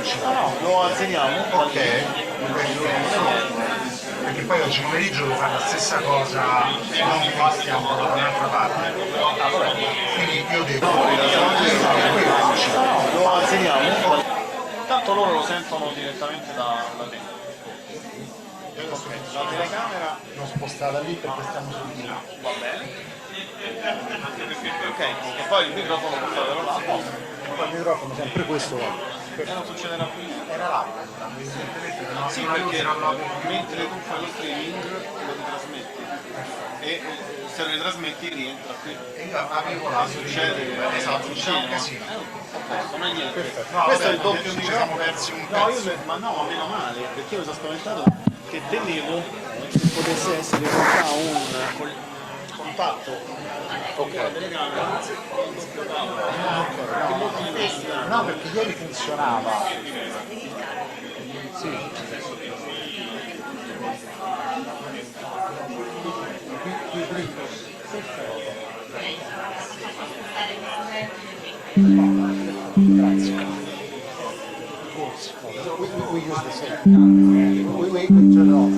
No, no, lo azzeriamo. Ok, perché poi oggi pomeriggio devo fare la stessa cosa, non qua stiamo da un'altra parte. Quindi io devo. No, no, lo azzeriamo. Intanto loro lo sentono direttamente da te. Ok, la telecamera L'ho spostata lì perché stiamo sul di là. va bene. Ok, e poi il microfono portatelo là. Poi il microfono sempre questo va. E non succederà più niente. Era là, evidentemente non Sì, perché mentre tu fai lo streaming lo ritrasmetti e se lo ritrasmetti rientra qui. e io avevo la Succede, esatto, vicino. un casino. Non è niente. No, Questo è vabbè, il doppio ci siamo microfono. persi un No, pezzo. ma no, meno male, perché io mi sono spaventato che temevo che potesse essere in realtà un contatto con la telecamera con un doppio cavo. Che molto strano. No, perché ieri funzionava. Sì. Qui dritto. Grazie. We use the same. We turn it off.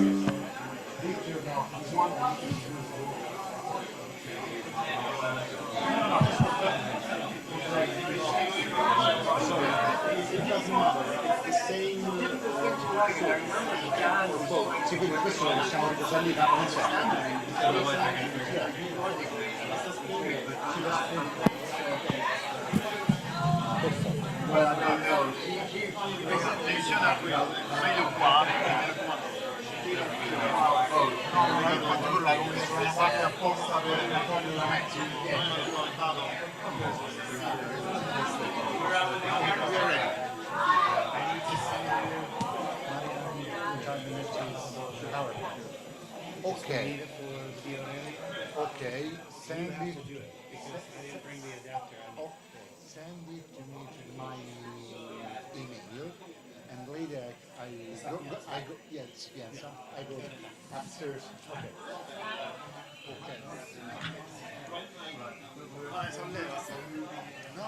Sì, quindi questo lo possiamo riposare lì, non so. Attenzione a quello, meglio qua, mi raccomando. Quella come se una parte apposta per togliere la mezzo. Ok, ok, send it. Okay, send it to me to my email, and later I go. Yes, yes, I go upstairs. Okay. Okay. No,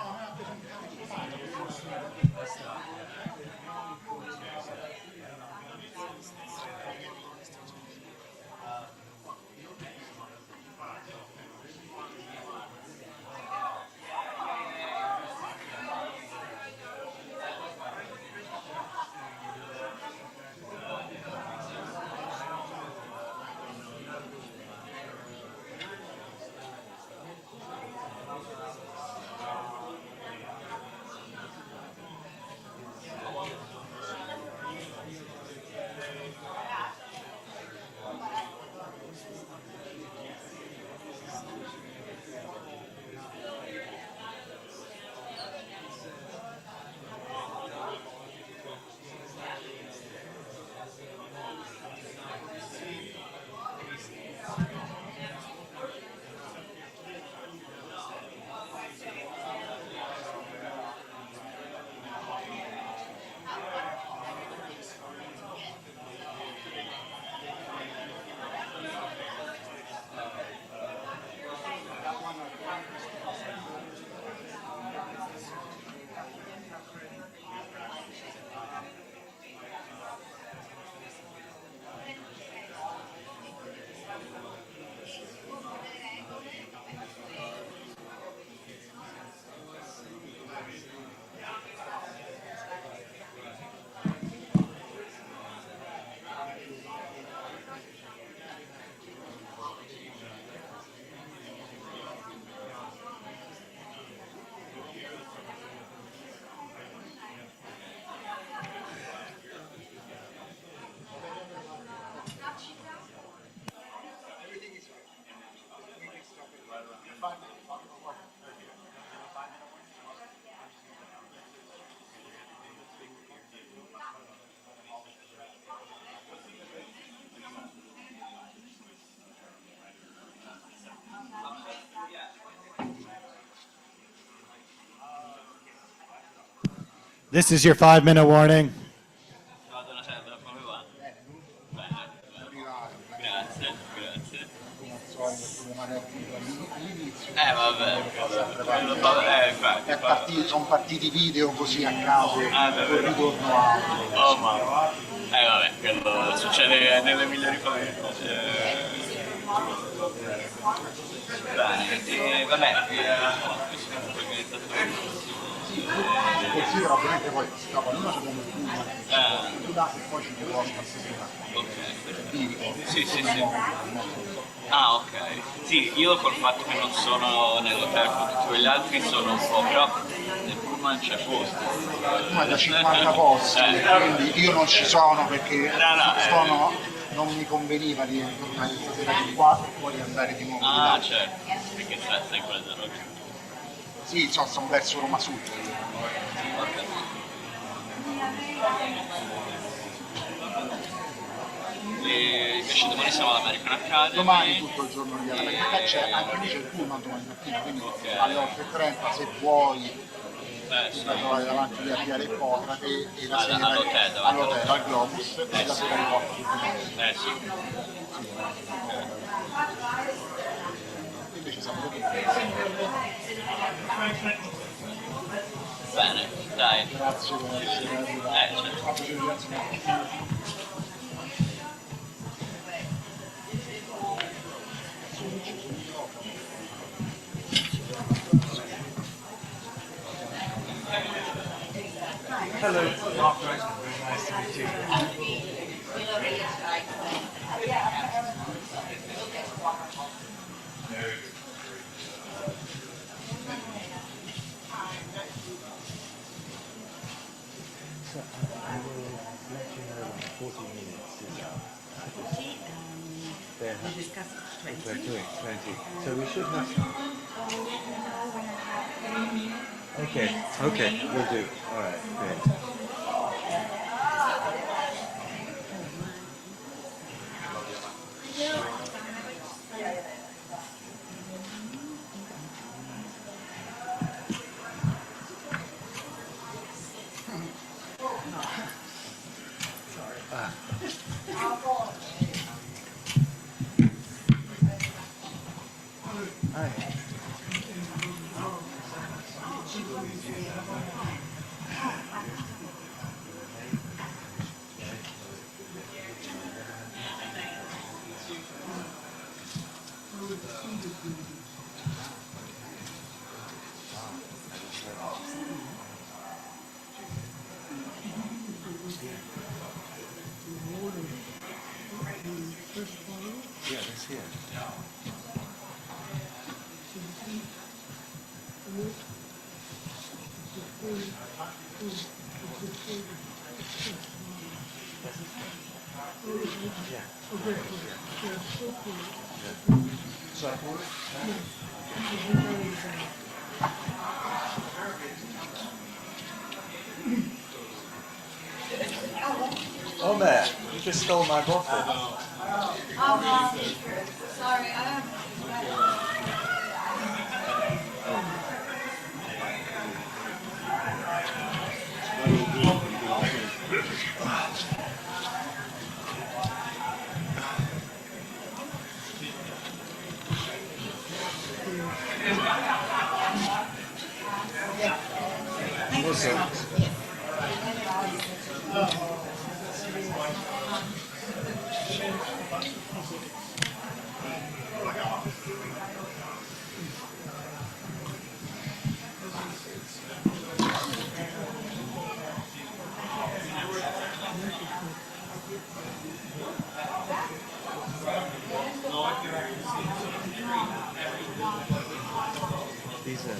This is your 5-minute warning. Vado una cella, come va? Bene, grazie, grazie. Vabbè, infatti. sono partiti video così a caso, beh, col ritorno audio. Oh mamma. Vabbè, quello succede nelle migliori famiglie. Bene, vabbè, questo è un po' organizzato Considera ovviamente poi dopo prima abbiamo il pullman e poi ci riporta a stasera. ok. Sì. Ah, ok. Sì, io col fatto che non sono nell'hotel con tutti quegli altri sono un po', però nel pullman c'è posto. Ma da 50 posti, quindi io non ci sono perché non mi conveniva di tornare stasera di qua e poi andare di nuovo di là. Ah, certo, perché stai in quella zona lì. Sì, sono verso Roma Sud. E invece domani siamo all'American Academy. Domani tutto il giorno lì, perché c'è anche lì c'è il pullman domani mattina, quindi alle 8:30 se vuoi ti fai trovare davanti lì a Via Ippocrate e la sera all'hotel, al Globus e la sera riporti tutti Sì. invece siamo tutti. Bene, dai. Grazie per essere arrivato. Certo. Hello, Mark Grossman. Very nice to meet you. So I will let you know when 40 minutes is up. We discussed 20. We're doing 20. So we should have... Okay, we'll do. All right, great. Hi. Yeah, that's here. So I can order? Oh, there! You just stole my bottle. Sorry, These are...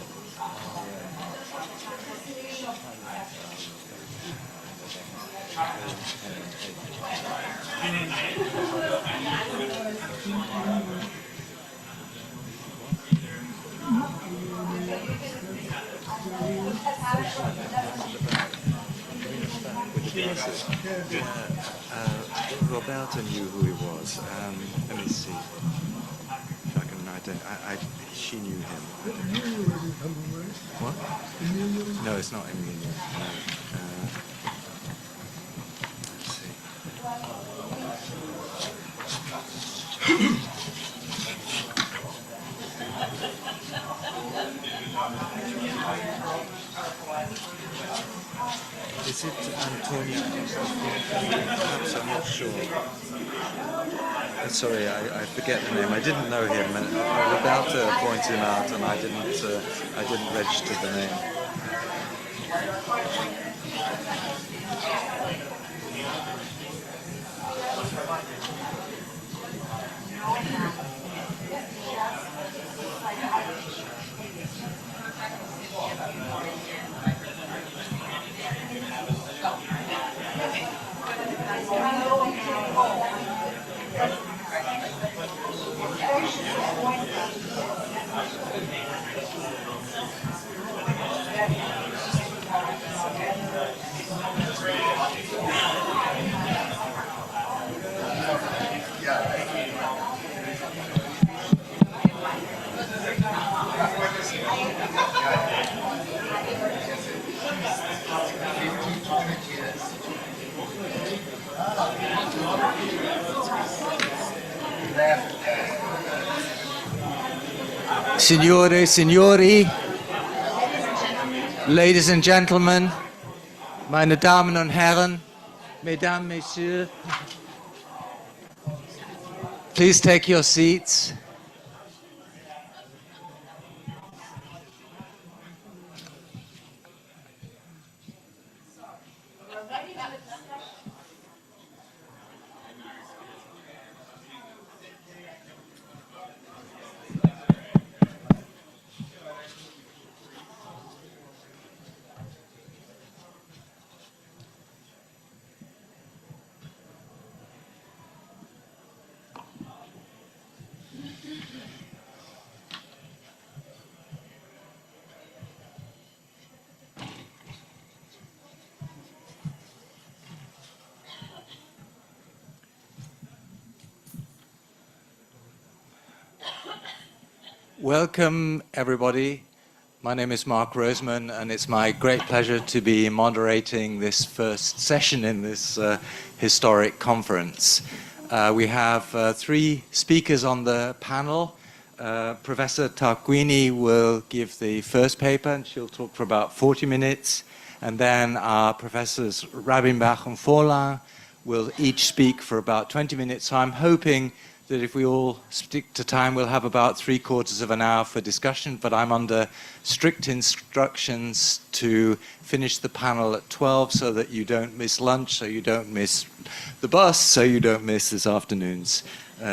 Roberta knew who he was. Let me see if I can identify. She knew him. What? No, it's not Emilio. No. Let's see. Is it Antonio? Perhaps, I'm not sure. Sorry, I forget the name. I didn't know him, and I was about to point him out, and I didn't register the name. Signore, signori, ladies and gentlemen, meine Damen und Herren, Mesdames, Messieurs, please take your seats. Welcome, everybody. My name is Mark Roseman, and it's my great pleasure to be moderating this first session in this historic conference. We have three speakers on the panel. Professor Tarquini will give the first paper, and she'll talk for about 40 minutes. And then our professors Rabinbach and Forlin will each speak for about 20 minutes. So I'm hoping that if we all stick to time, we'll have about 3/4 of an hour for discussion, but I'm under strict instructions to finish the panel at 12 so that you don't miss lunch, so you don't miss the bus, so you don't miss this afternoon's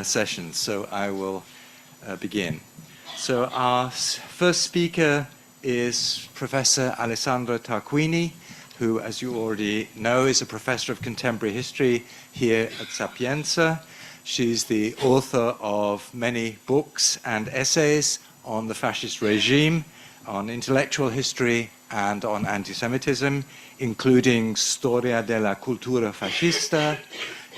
session. So I will begin. So our first speaker is Professor Alessandra Tarquini, who, as you already know, is a professor of contemporary history here at Sapienza. She's the author of many books and essays on the fascist regime, on intellectual history, and on anti-Semitism, including Storia della cultura fascista,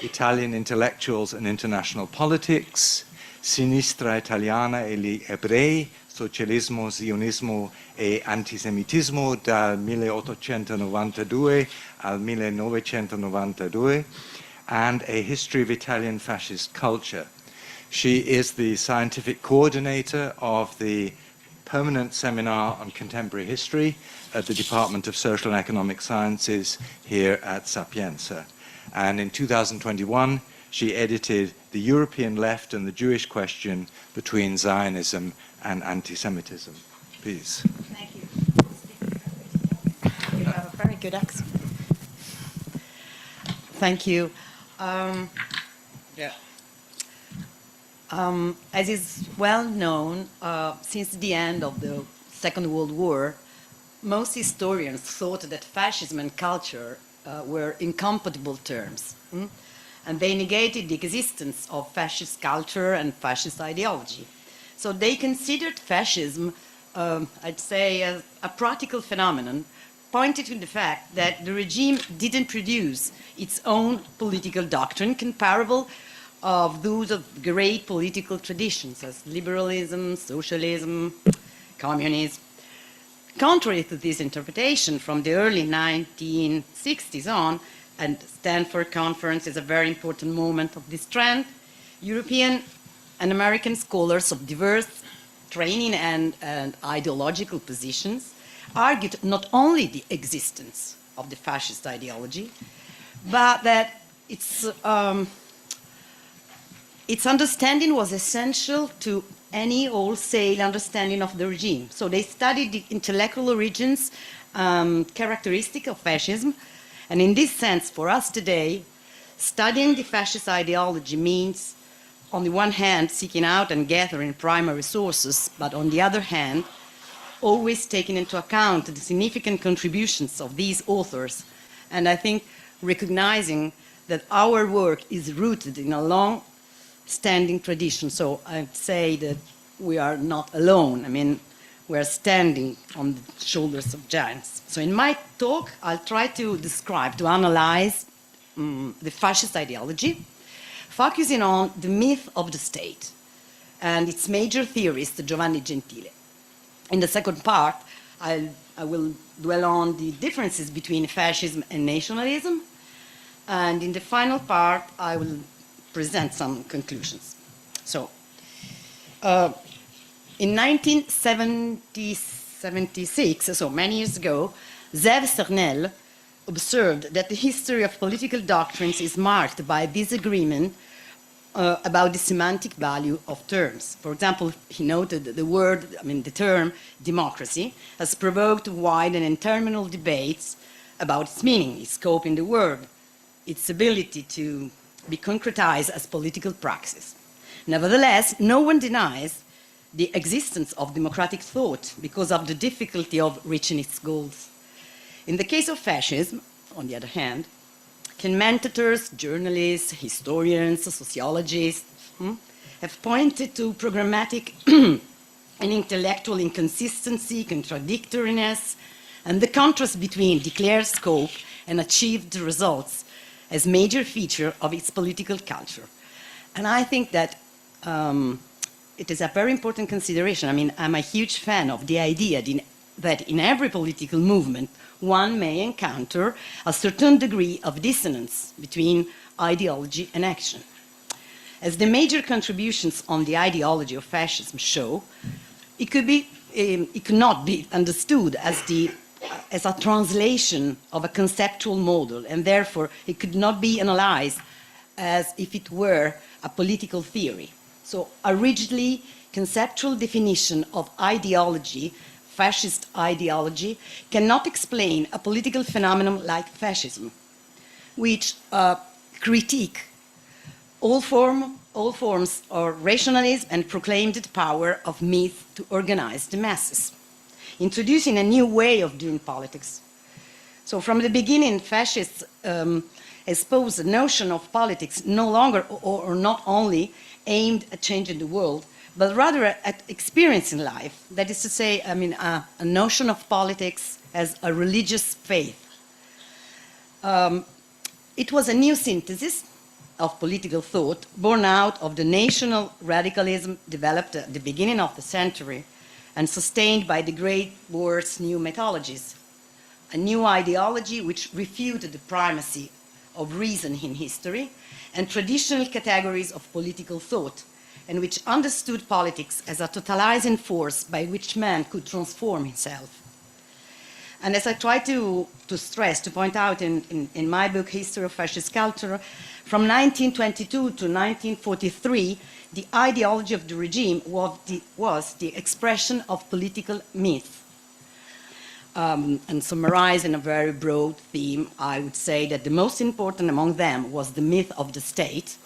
Italian intellectuals and international politics, Sinistra italiana e gli ebrei, socialismo, zionismo e antisemitismo dal 1892 al 1992, and A History of Italian Fascist Culture. She is the scientific coordinator of the Permanent Seminar on Contemporary History at the Department of Social and Economic Sciences here at Sapienza. And in 2021, she edited The European Left and the Jewish Question Between Zionism and Anti-Semitism. Please. Thank you. You have a very good accent. Thank you. As is well known, since the end of the Second World War, most historians thought that fascism and culture were incompatible terms. And they negated the existence of fascist culture and fascist ideology. So they considered fascism, I'd say, as a practical phenomenon, pointed to the fact that the regime didn't produce its own political doctrine comparable of those of great political traditions as liberalism, socialism, communism. Contrary to this interpretation, from the early 1960s on, and Stanford Conference is a very important moment of this trend, European and American scholars of diverse training and ideological positions argued not only the existence of the fascist ideology, but that its understanding was essential to any wholesale understanding of the regime. So they studied the intellectual origins, characteristic of fascism, and in this sense, for us today, studying the fascist ideology means, on the one hand, seeking out and gathering primary sources, but on the other hand, always taking into account the significant contributions of these authors, and I think recognizing that our work is rooted in a long-standing tradition. So I'd say that we are not alone. I mean, we are standing on the shoulders of giants. So in my talk, I'll try to describe, to analyze the fascist ideology, focusing on the myth of the state and its major theorist, Giovanni Gentile. In the second part, I will dwell on the differences between fascism and nationalism. And in the final part, I will present some conclusions. So, in 1976, so many years ago, Zev Cernel observed that the history of political doctrines is marked by disagreement about the semantic value of terms. For example, he noted that the term democracy has provoked wide and interminable debates about its meaning, its scope in the word, its ability to be concretized as political praxis. Nevertheless, no one denies the existence of democratic thought because of the difficulty of reaching its goals. In the case of fascism, on the other hand, commentators, journalists, historians, sociologists have pointed to programmatic and intellectual inconsistency, contradictoriness, and the contrast between declared scope and achieved results as major feature of its political culture. And I think that it is a very important consideration. I mean, I'm a huge fan of the idea that in every political movement, one may encounter a certain degree of dissonance between ideology and action. As the major contributions on the ideology of fascism show, it could not be understood as a translation of a conceptual model, and therefore it could not be analyzed as if it were a political theory. So a rigidly conceptual definition of ideology, fascist ideology, cannot explain a political phenomenon like fascism, which critique all forms of rationalism and proclaimed the power of myth to organize the masses, introducing a new way of doing politics. So from the beginning, fascists exposed the notion of politics no longer or not only aimed at changing the world, but rather at experiencing life. That is to say, I mean, a notion of politics as a religious faith. It was a new synthesis of political thought born out of the national radicalism developed at the beginning of the century and sustained by the Great War's new mythologies. A new ideology which refuted the primacy of reason in history and traditional categories of political thought, and which understood politics as a totalizing force by which man could transform himself. And as I try to stress, to point out in my book, History of Fascist Culture, from 1922 to 1943, the ideology of the regime was the expression of political myth. And summarized in a very broad theme, I would say that the most important among them was the myth of the state,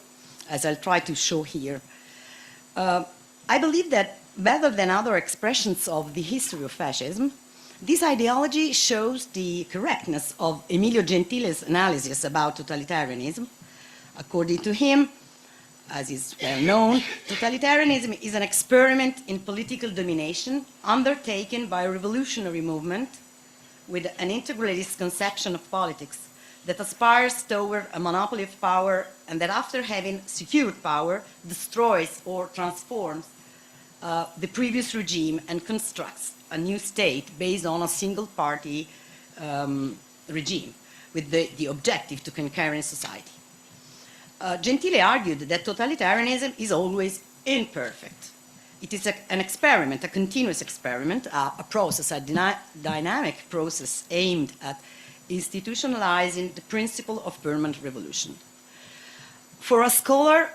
as I'll try to show here. I believe that better than other expressions of the history of fascism, this ideology shows the correctness of Emilio Gentile's analysis about totalitarianism. According to him, as is well known, totalitarianism is an experiment in political domination undertaken by a revolutionary movement with an integralist conception of politics that aspires toward a monopoly of power and that after having secured power destroys or transforms the previous regime and constructs a new state based on a single party regime with the objective to conquer society. Gentile argued that totalitarianism is always imperfect. It is an experiment, a continuous experiment, a process, a dynamic process aimed at institutionalizing the principle of permanent revolution. For a scholar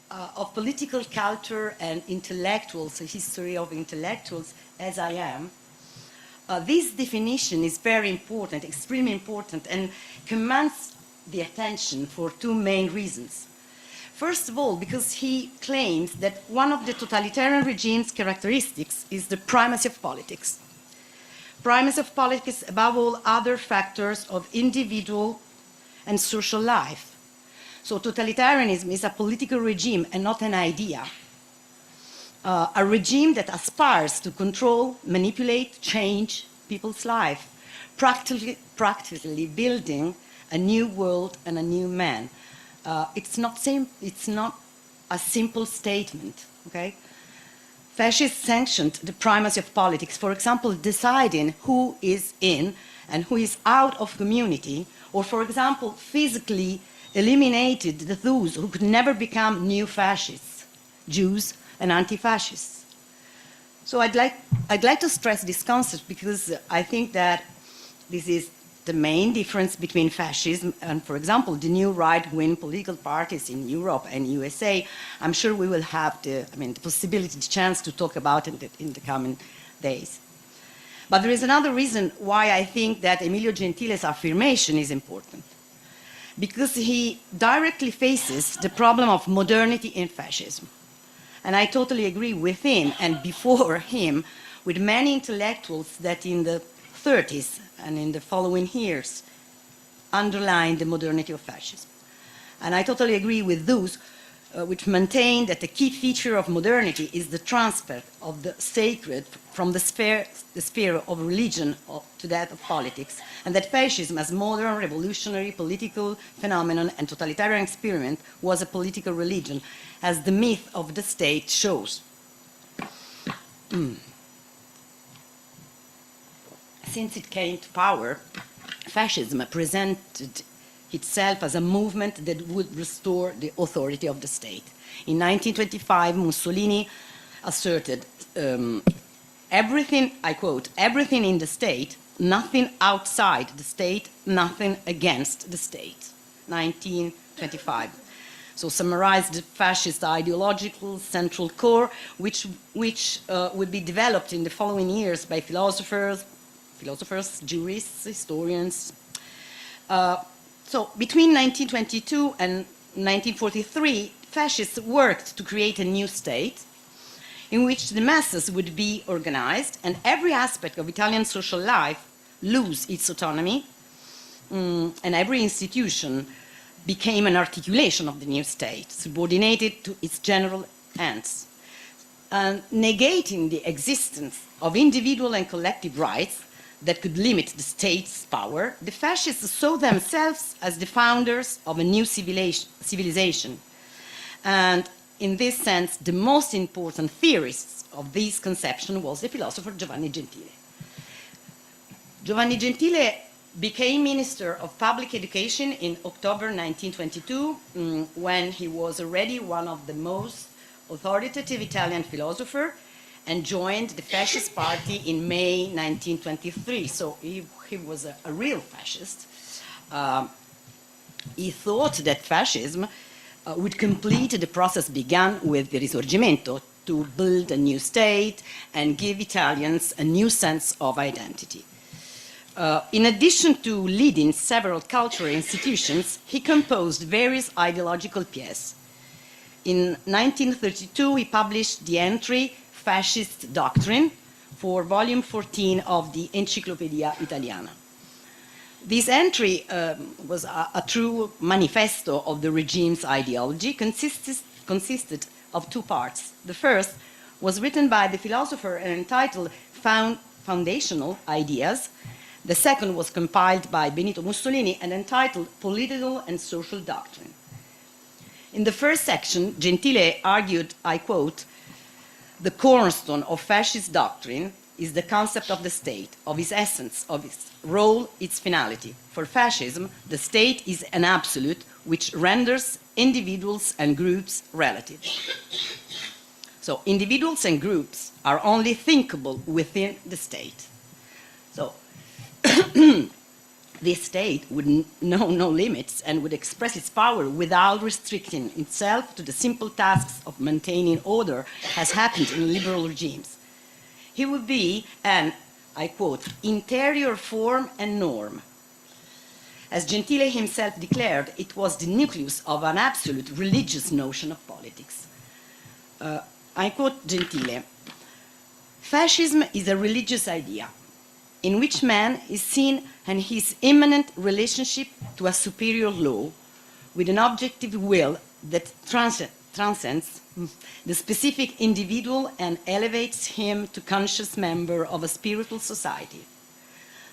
of political culture and intellectuals, a history of intellectuals, as I am, this definition is very important, extremely important, and commands the attention for two main reasons. First of all, because he claims that one of the totalitarian regime's characteristics is the primacy of politics. Primacy of politics above all other factors of individual and social life. So totalitarianism is a political regime and not an idea. A regime that aspires to control, manipulate, change people's life, practically building a new world and a new man. It's not a simple statement, okay? Fascists sanctioned the primacy of politics, for example, deciding who is in and who is out of community, or for example, physically eliminated those who could never become new fascists, Jews and anti-fascists. So I'd like to stress this concept because I think that this is the main difference between fascism and, for example, the new right-wing political parties in Europe and USA. I'm sure we will have the possibility, the chance to talk about it in the coming days. But there is another reason why I think that Emilio Gentile's affirmation is important. Because he directly faces the problem of modernity in fascism. And I totally agree with him and before him with many intellectuals that in the 30s and in the following years underlined the modernity of fascism. And I totally agree with those which maintain that the key feature of modernity is the transfer of the sacred from the sphere of religion to that of politics, and that fascism as modern revolutionary political phenomenon and totalitarian experiment was a political religion, as the myth of the state shows. Since it came to power, fascism presented itself as a movement that would restore the authority of the state. In 1925, Mussolini asserted, everything, I quote, everything in the state, nothing outside the state, nothing against the state. 1925. So summarized the fascist ideological central core, which would be developed in the following years by philosophers, jurists, historians. So between 1922 and 1943, fascists worked to create a new state in which the masses would be organized and every aspect of Italian social life lose its autonomy, and every institution became an articulation of the new state, subordinated to its general ends. And negating the existence of individual and collective rights that could limit the state's power, the fascists saw themselves as the founders of a new civilization. And in this sense, the most important theorist of this conception was the philosopher Giovanni Gentile. Giovanni Gentile became Minister of Public Education in October 1922, when he was already one of the most authoritative Italian philosophers, and joined the fascist party in May 1923. So he was a real fascist. He thought that fascism would complete the process begun with the Risorgimento to build a new state and give Italians a new sense of identity. In addition to leading several cultural institutions, he composed various ideological pieces. In 1932, he published the entry Fascist Doctrine for volume 14 of the Enciclopedia Italiana. This entry was a true manifesto of the regime's ideology, consisted of two parts. The first was written by the philosopher and entitled Foundational Ideas. The second was compiled by Benito Mussolini and entitled Political and Social Doctrine. In the first section, Gentile argued, I quote, "The cornerstone of fascist doctrine is the concept of the state, of its essence, of its role, its finality. For fascism, the state is an absolute which renders individuals and groups relative." So individuals and groups are only thinkable within the state. So This state would know no limits and would express its power without restricting itself to the simple tasks of maintaining order, as happened in liberal regimes. He would be an, I quote, interior form and norm. As Gentile himself declared, it was the nucleus of an absolute religious notion of politics. I quote Gentile, "Fascism is a religious idea in which man is seen and his immanent relationship to a superior law with an objective will that transcends the specific individual and elevates him to conscious member of a spiritual society.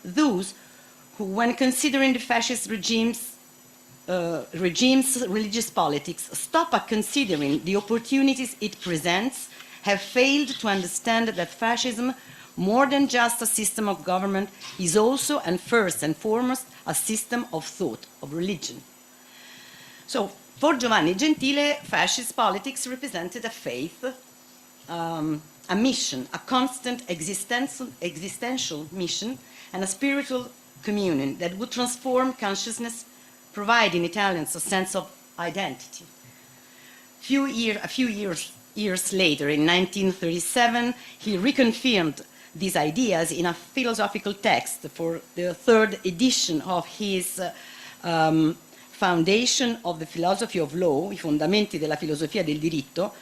Those who, when considering the fascist regime's religious politics, stop at considering the opportunities it presents, have failed to understand that fascism, more than just a system of government, is also and first and foremost a system of thought, of religion." So for Giovanni Gentile, fascist politics represented a faith, a mission, a constant existential mission, and a spiritual communion that would transform consciousness, providing Italians a sense of identity. A few years later, in 1937, he reconfirmed these ideas in a philosophical text for the third edition of his Foundation of the Philosophy of Law, I fondamenti della filosofia del diritto.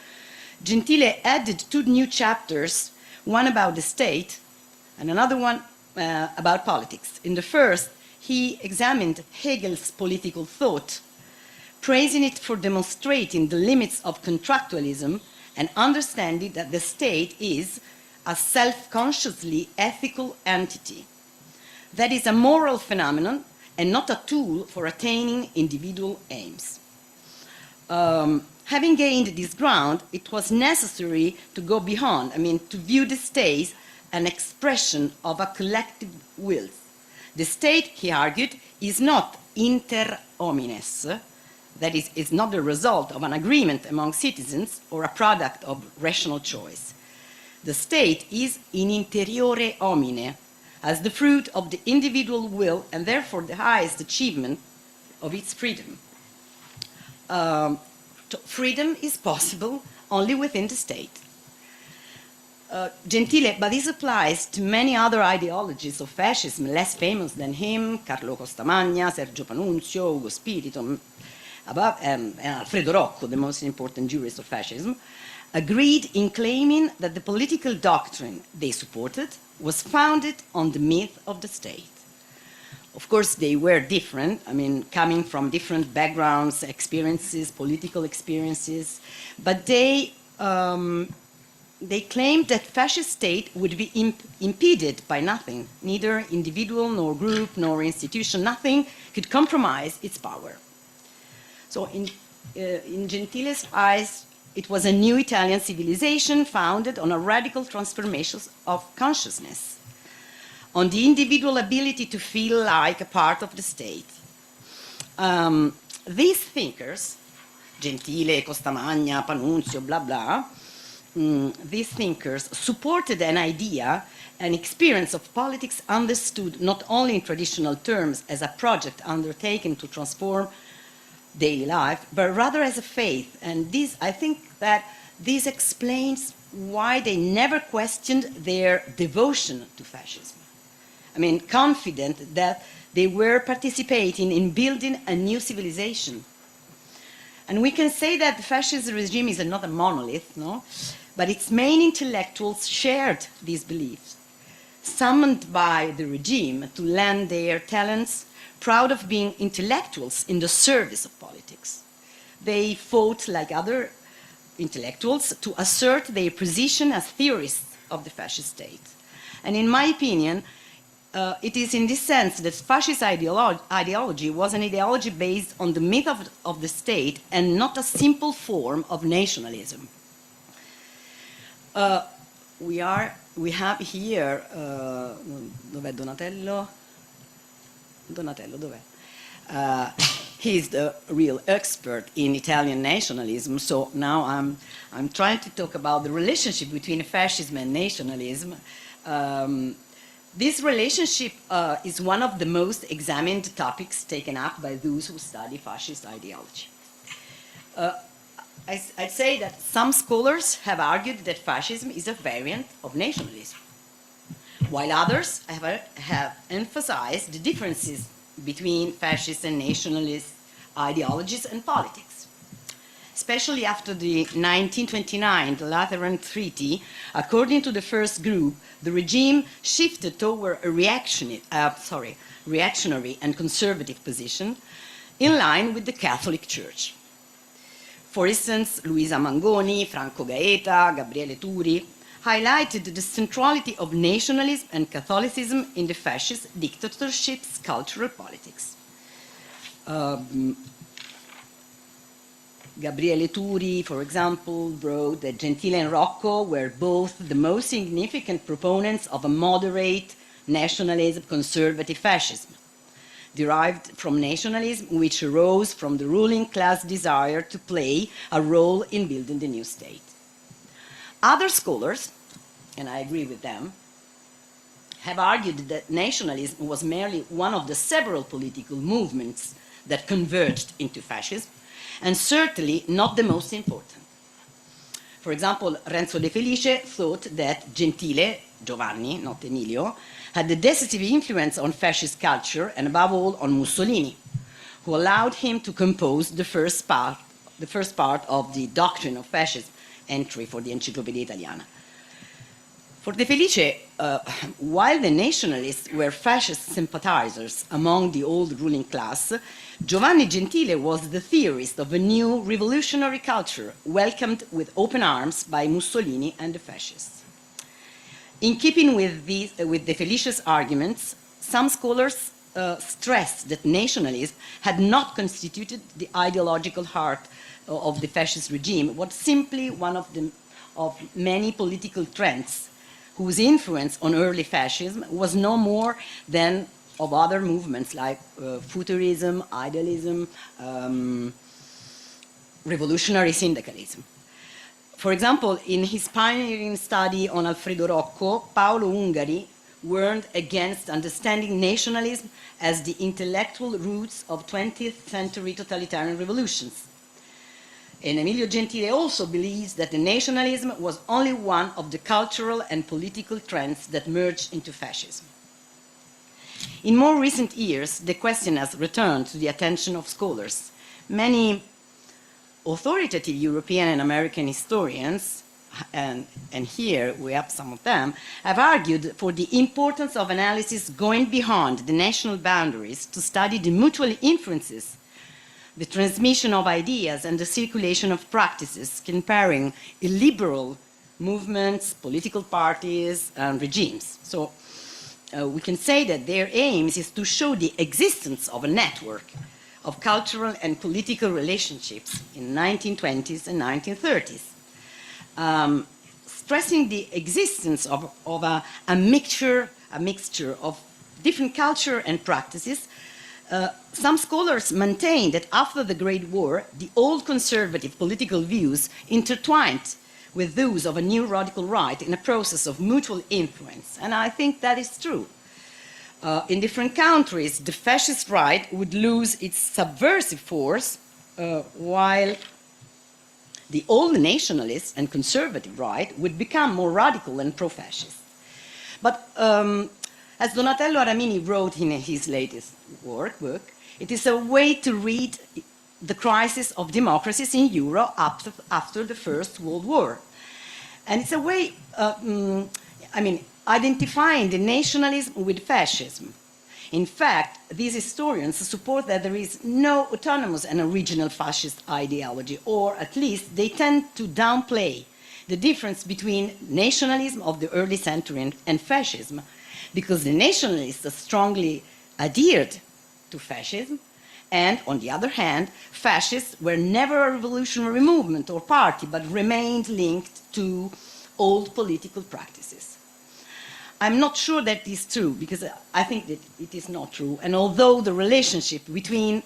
Gentile added 2 new chapters, one about the state and another one about politics. In the first, he examined Hegel's political thought, praising it for demonstrating the limits of contractualism and understanding that the state is a self-consciously ethical entity. That is a moral phenomenon and not a tool for attaining individual aims. Having gained this ground, it was necessary to go beyond, to view the state an expression of a collective will. The state, he argued, is not inter homines, that is not the result of an agreement among citizens or a product of rational choice. The state is in interiore homine, as the fruit of the individual will and therefore the highest achievement of its freedom. Freedom is possible only within the state. Gentile, but this applies to many other ideologies of fascism less famous than him, Carlo Costamagna, Sergio Panunzio, Ugo Spirito, and Alfredo Rocco, the most important jurist of fascism, agreed in claiming that the political doctrine they supported was founded on the myth of the state. Of course, they were different, coming from different backgrounds, experiences, political experiences, but they claimed that fascist state would be impeded by nothing, neither individual nor group nor institution, nothing could compromise its power. So in Gentile's eyes, it was a new Italian civilization founded on a radical transformation of consciousness, on the individual ability to feel like a part of the state. These thinkers, Gentile, Costamagna, Panunzio, blah, blah, these thinkers supported an idea, an experience of politics understood not only in traditional terms as a project undertaken to transform daily life, but rather as a faith. And this, I think that this explains why they never questioned their devotion to fascism. Confident that they were participating in building a new civilization. And we can say that the fascist regime is not a monolith, no? But its main intellectuals shared these beliefs, summoned by the regime to lend their talents, proud of being intellectuals in the service of politics. They fought, like other intellectuals, to assert their position as theorists of the fascist state. And in my opinion, it is in this sense that fascist ideology was an ideology based on the myth of the state and not a simple form of nationalism. We have here, dov'è Donatello? Donatello, dov'è? He's the real expert in Italian nationalism, so now I'm trying to talk about the relationship between fascism and nationalism. This relationship is one of the most examined topics taken up by those who study fascist ideology. I'd say that some scholars have argued that fascism is a variant of nationalism, while others have emphasized the differences between fascist and nationalist ideologies and politics. Especially after the 1929 Lateran Treaty, according to the first group, the regime shifted toward a reactionary and conservative position in line with the Catholic Church. For instance, Luisa Mangoni, Franco Gaeta, Gabriele Turi highlighted the centrality of nationalism and Catholicism in the fascist dictatorship's cultural politics. Gabriele Turi, for example, wrote that Gentile and Rocco were both the most significant proponents of a moderate nationalism, conservative fascism, derived from nationalism which arose from the ruling class desire to play a role in building the new state. Other scholars, and I agree with them, have argued that nationalism was merely one of the several political movements that converged into fascism, and certainly not the most important. For example, Renzo De Felice thought that Gentile, Giovanni, not Emilio, had a decisive influence on fascist culture and above all on Mussolini, who allowed him to compose the first part of the Doctrine of Fascism entry for the Enciclopedia Italiana. For De Felice, while the nationalists were fascist sympathizers among the old ruling class, Giovanni Gentile was the theorist of a new revolutionary culture welcomed with open arms by Mussolini and the fascists. In keeping with De Felice's arguments, some scholars stressed that nationalism had not constituted the ideological heart of the fascist regime, was simply one of many political trends whose influence on early fascism was no more than of other movements like futurism, idealism, revolutionary syndicalism. For example, in his pioneering study on Alfredo Rocco, Paolo Ungari warned against understanding nationalism as the intellectual roots of 20th century totalitarian revolutions. And Emilio Gentile also believes that the nationalism was only one of the cultural and political trends that merged into fascism. In more recent years, the question has returned to the attention of scholars. Many authoritative European and American historians, and here we have some of them, have argued for the importance of analysis going beyond the national boundaries to study the mutual influences, the transmission of ideas and the circulation of practices, comparing illiberal movements, political parties, and regimes. So we can say that their aim is to show the existence of a network of cultural and political relationships in the 1920s and 1930s, stressing the existence of a mixture of different culture and practices. Some scholars maintain that after the Great War, the old conservative political views intertwined with those of a new radical right in a process of mutual influence, and I think that is true. In different countries, the fascist right would lose its subversive force, while the old nationalist and conservative right would become more radical and pro-fascist. But as Donatello Aramini wrote in his latest book, it is a way to read the crisis of democracies in Europe after the First World War. And it's a way, identifying the nationalism with fascism. In fact, these historians support that there is no autonomous and original fascist ideology, or at least they tend to downplay the difference between nationalism of the early century and fascism, because the nationalists strongly adhered to fascism, and on the other hand, fascists were never a revolutionary movement or party, but remained linked to old political practices. I'm not sure that is true, because I think that it is not true. And although the relationship between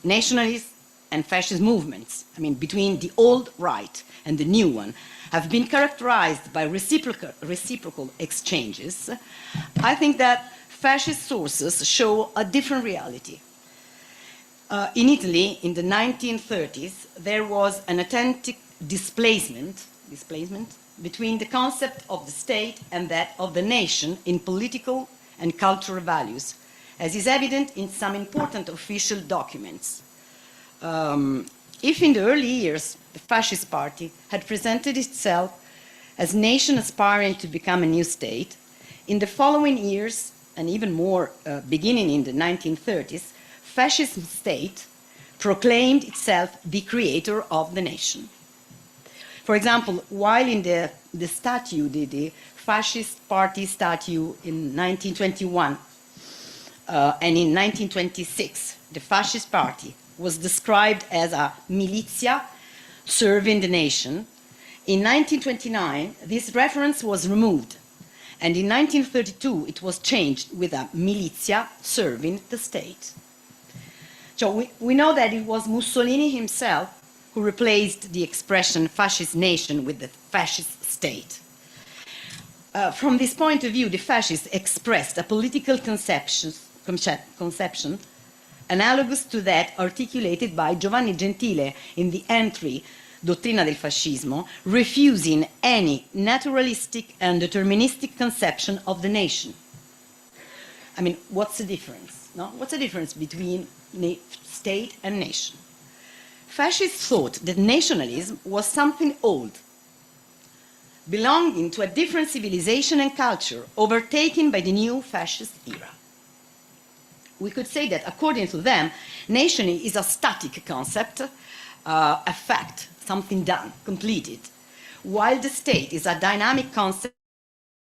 nationalist and fascist movements, between the old right and the new one, have been characterized by reciprocal exchanges, I think that fascist sources show a different reality. In Italy, in the 1930s, there was an authentic displacement between the concept of the state and that of the nation in political and cultural values, as is evident in some important official documents. If in the early years the fascist party had presented itself as nation aspiring to become a new state, in the following years, and even more beginning in the 1930s, fascist state proclaimed itself the creator of the nation. For example, while in the fascist party statute in 1921 and in 1926, the fascist party was described as a militia serving the nation. In 1929, this reference was removed, and in 1932 it was changed with a militia serving the state. So we know that it was Mussolini himself who replaced the expression fascist nation with the fascist state. From this point of view, the fascists expressed a political conception analogous to that articulated by Giovanni Gentile in the entry Dottrina del Fascismo, refusing any naturalistic and deterministic conception of the nation. I mean, what's the difference? No? What's the difference between state and nation? Fascists thought that nationalism was something old, belonging to a different civilization and culture, overtaken by the new fascist era. We could say that, according to them, nation is a static concept, a fact, something done, completed, while the state is a dynamic concept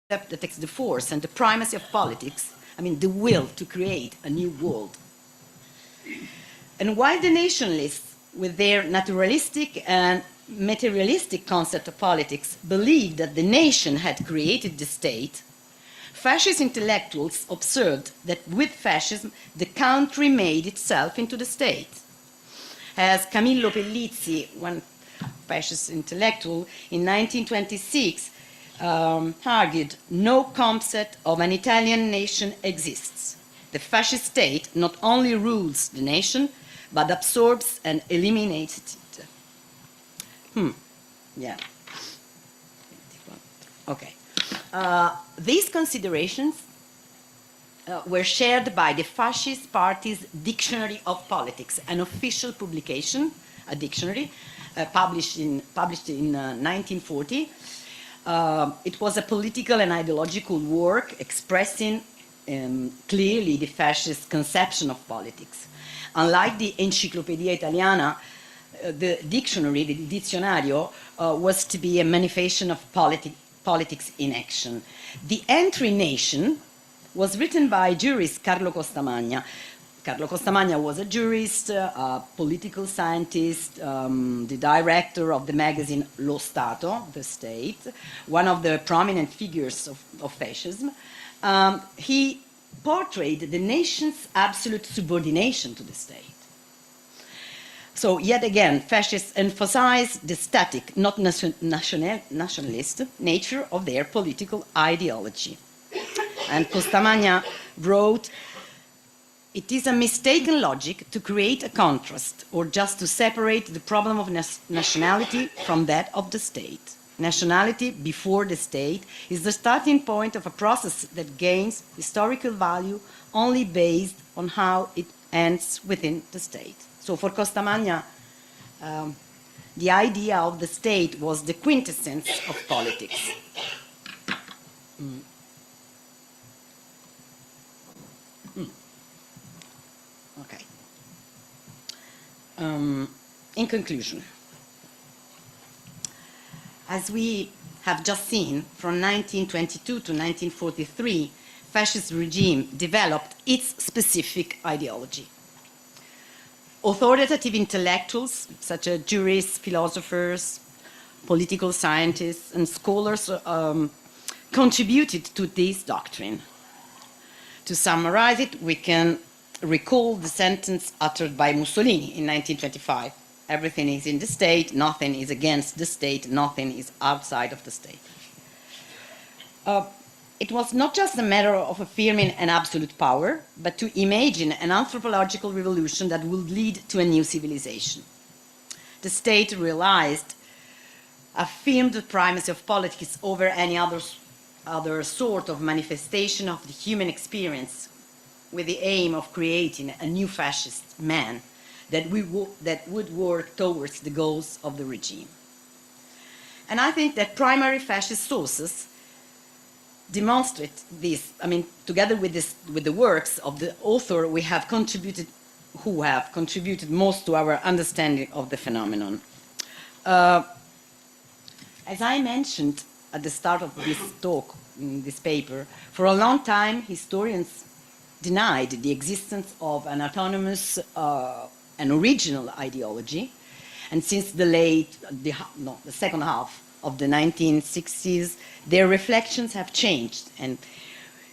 that takes the force and the primacy of politics, I mean, the will to create a new world. And while the nationalists, with their naturalistic and materialistic concept of politics, believed that the nation had created the state, fascist intellectuals observed that with fascism, the country made itself into the state. As Camillo Pellizzi, one fascist intellectual, in 1926 argued, no concept of an Italian nation exists. The fascist state not only rules the nation, but absorbs and eliminates it. Yeah. Okay. These considerations were shared by the Fascist Party's Dictionary of Politics, an official publication, a dictionary, published in 1940. It was a political and ideological work expressing clearly the fascist conception of politics. Unlike the Enciclopedia Italiana, the dictionary, the dizionario, was to be a manifestation of politics in action. The entry nation was written by jurist Carlo Costamagna. Carlo Costamagna was a jurist, a political scientist, the director of the magazine Lo Stato, the state, one of the prominent figures of fascism. He portrayed the nation's absolute subordination to the state. So yet again, fascists emphasize the static, not nationalist nature of their political ideology. And Costamagna wrote, "It is a mistaken logic to create a contrast or just to separate the problem of nationality from that of the state. Nationality before the state is the starting point of a process that gains historical value only based on how it ends within the state." So for Costamagna, the idea of the state was the quintessence of politics. Okay. In conclusion, as we have just seen, from 1922 to 1943, fascist regime developed its specific ideology. Authoritative intellectuals, such as jurists, philosophers, political scientists, and scholars, contributed to this doctrine. To summarize it, we can recall the sentence uttered by Mussolini in 1925 Everything is in the state, nothing is against the state, nothing is outside of the state. It was not just a matter of affirming an absolute power, but to imagine an anthropological revolution that would lead to a new civilization. The state realized, affirmed the primacy of politics over any other sort of manifestation of the human experience, with the aim of creating a new fascist man that would work towards the goals of the regime. And I think that primary fascist sources demonstrate this. I mean, together with the works of the author, who have contributed most to our understanding of the phenomenon. As I mentioned at the start of this talk, in this paper, for a long time historians denied the existence of an autonomous, an original ideology, and since the second half of the 1960s, their reflections have changed, and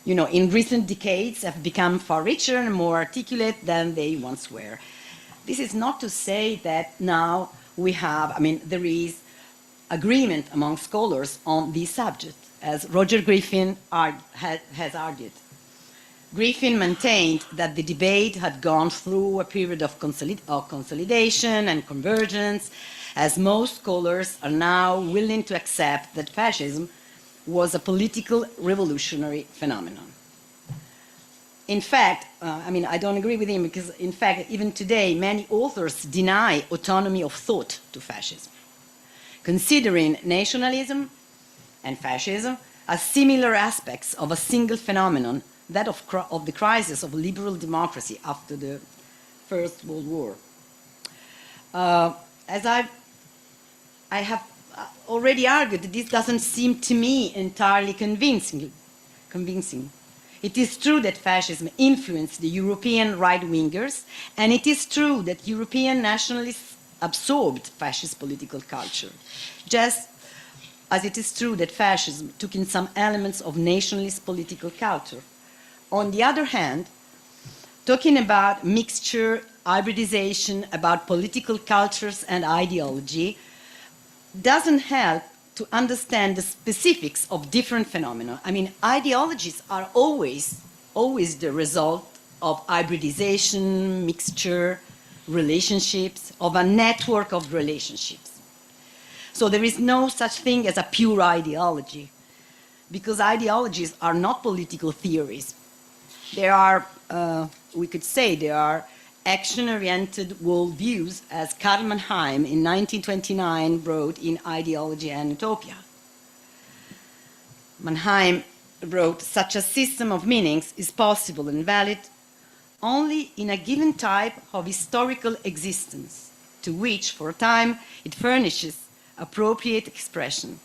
in recent decades have become far richer and more articulate than they once were. This is not to say that now we have, there is agreement among scholars on this subject, as Roger Griffin has argued. Griffin maintained that the debate had gone through a period of consolidation and convergence, as most scholars are now willing to accept that fascism was a political revolutionary phenomenon. In fact, I don't agree with him, because in fact, even today, many authors deny autonomy of thought to fascism, considering nationalism and fascism as similar aspects of a single phenomenon, that of the crisis of liberal democracy after the First World War. As I have already argued, this doesn't seem to me entirely convincing. It is true that fascism influenced the European right-wingers, and it is true that European nationalists absorbed fascist political culture, just as it is true that fascism took in some elements of nationalist political culture. On the other hand, talking about mixture, hybridization, about political cultures and ideology doesn't help to understand the specifics of different phenomena. Ideologies are always the result of hybridization, mixture, relationships, of a network of relationships. So there is no such thing as a pure ideology, because ideologies are not political theories. They are, we could say, they are action-oriented worldviews, as Karl Mannheim in 1929 wrote in Ideology and Utopia. Mannheim wrote, "Such a system of meanings is possible and valid only in a given type of historical existence, to which, for a time, it furnishes appropriate expression.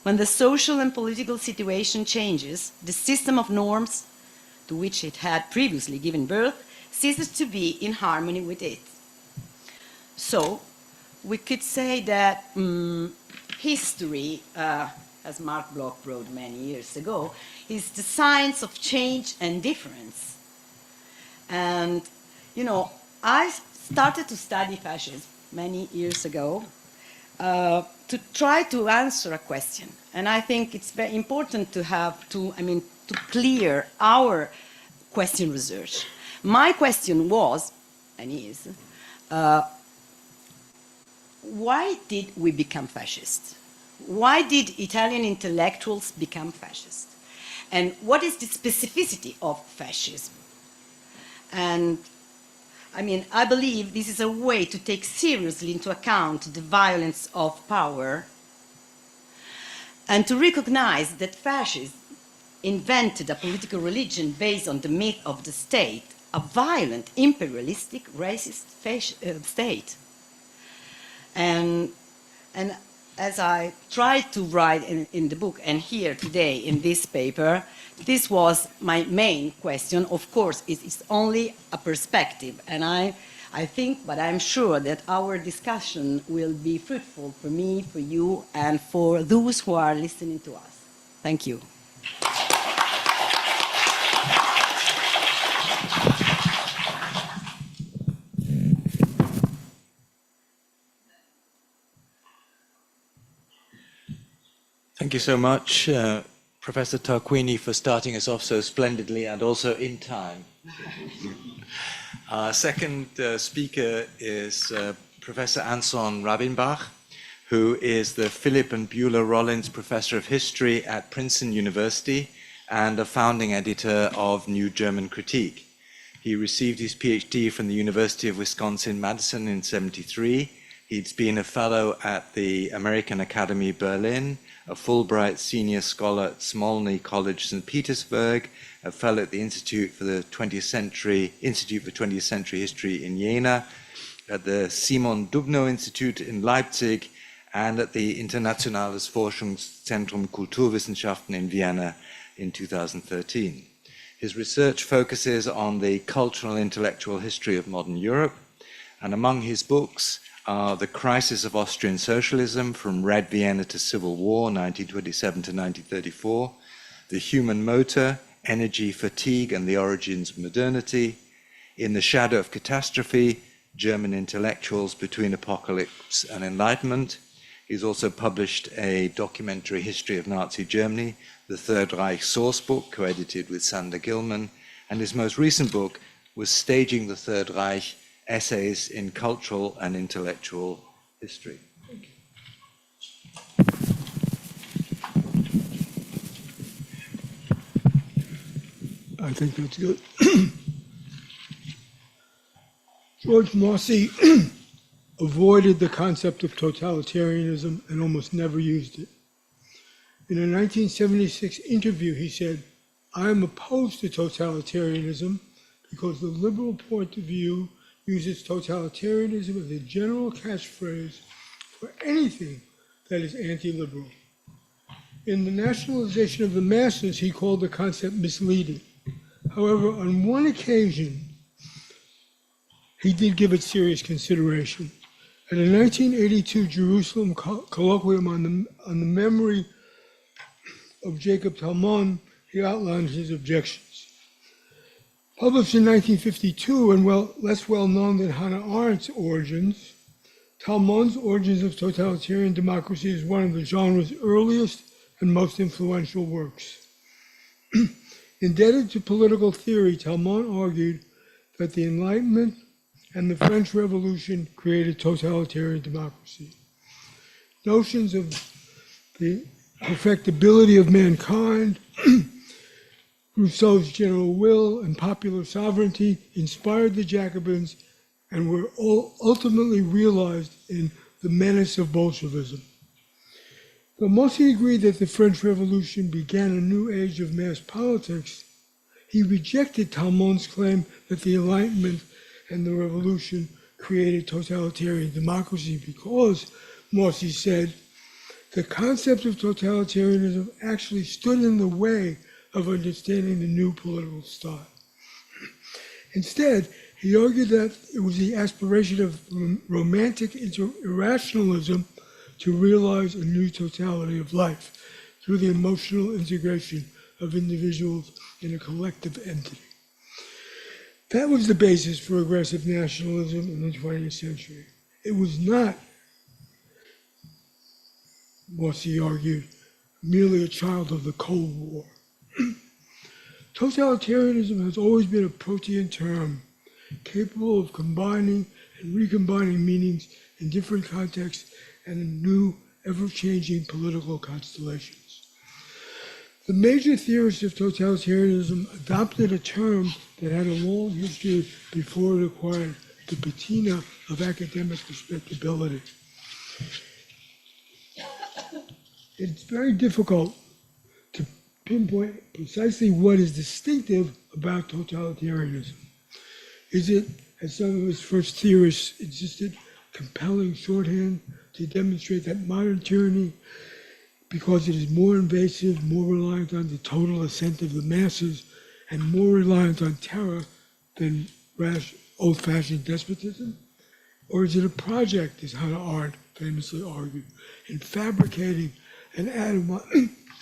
When the social and political situation changes, the system of norms to which it had previously given birth ceases to be in harmony with it." So we could say that history, as Mark Bloch wrote many years ago, is the science of change and difference. And, I started to study fascism many years ago to try to answer a question. And I think it's very important to clear our question research. My question was, and is, why did we become fascist? Why did Italian intellectuals become fascist? And what is the specificity of fascism? And I believe this is a way to take seriously into account the violence of power, and to recognize that fascism invented a political religion based on the myth of the state, a violent, imperialistic, racist state. And as I tried to write in the book, and here today in this paper, this was my main question. Of course, it's only a perspective, and I think, but I'm sure that our discussion will be fruitful for me, for you, and for those who are listening to us. Thank you. Thank you so much, Professor Tarquini, for starting us off so splendidly and also in time. Our second speaker is Professor Anson Rabinbach, who is the Philip and Beulah Rollins Professor of History at Princeton University and a founding editor of New German Critique. He received his PhD from the University of Wisconsin-Madison in 1973. He's been a fellow at the American Academy Berlin, a Fulbright senior scholar at Smolny College, St. Petersburg, a fellow at the Institute for 20th Century History in Jena, at the Simon Dubnow Institute in Leipzig, and at the Internationales Forschungszentrum Kulturwissenschaften in Vienna in 2013. His research focuses on the cultural and intellectual history of modern Europe, and among his books are The Crisis of Austrian Socialism, from Red Vienna to Civil War, 1927 to 1934, The Human Motor, Energy, Fatigue, and the Origins of Modernity, In the Shadow of Catastrophe, German Intellectuals Between Apocalypse and Enlightenment. He's also published a documentary history of Nazi Germany, The Third Reich Sourcebook, co-edited with Sander Gilman, and his most recent book was Staging the Third Reich, Essays in Cultural and Intellectual History. I think that's good. George Marcy avoided the concept of totalitarianism and almost never used it. In a 1976 interview, he said, "I am opposed to totalitarianism because the liberal point of view uses totalitarianism as a general catchphrase for anything that is anti-liberal. In The Nationalization of the Masses, he called the concept misleading. However, on one occasion, he did give it serious consideration. At a 1982 Jerusalem colloquium on the memory of Jacob Talmon, he outlined his objections. Published in 1952 and less well known than Hannah Arendt's Origins, Talmon's Origins of Totalitarian Democracy is one of the genre's earliest and most influential works. Indebted to political theory, Talmon argued that the Enlightenment and the French Revolution created totalitarian democracy. Notions of the perfectibility of mankind, Rousseau's general will, and popular sovereignty inspired the Jacobins and were all ultimately realized in The Menace of Bolshevism. Though Marcy agreed that the French Revolution began a new age of mass politics, he rejected Talmon's claim that the Enlightenment and the Revolution created totalitarian democracy because, Marcy said, the concept of totalitarianism actually stood in the way of understanding the new political style. Instead, he argued that it was the aspiration of romantic irrationalism to realize a new totality of life through the emotional integration of individuals in a collective entity. That was the basis for aggressive nationalism in the 20th century. It was not, Marcy argued, merely a child of the Cold War. Totalitarianism has always been a protean term, capable of combining and recombining meanings in different contexts and in new, ever-changing political constellations. The major theorists of totalitarianism adopted a term that had a long history before it acquired the patina of academic respectability. It's very difficult to pinpoint precisely what is distinctive about totalitarianism. Is it, as some of its first theorists insisted, compelling shorthand to demonstrate that modern tyranny, because it is more invasive, more reliant on the total assent of the masses, and more reliant on terror than old-fashioned despotism? Or is it a project, as Hannah Arendt famously argued, in fabricating an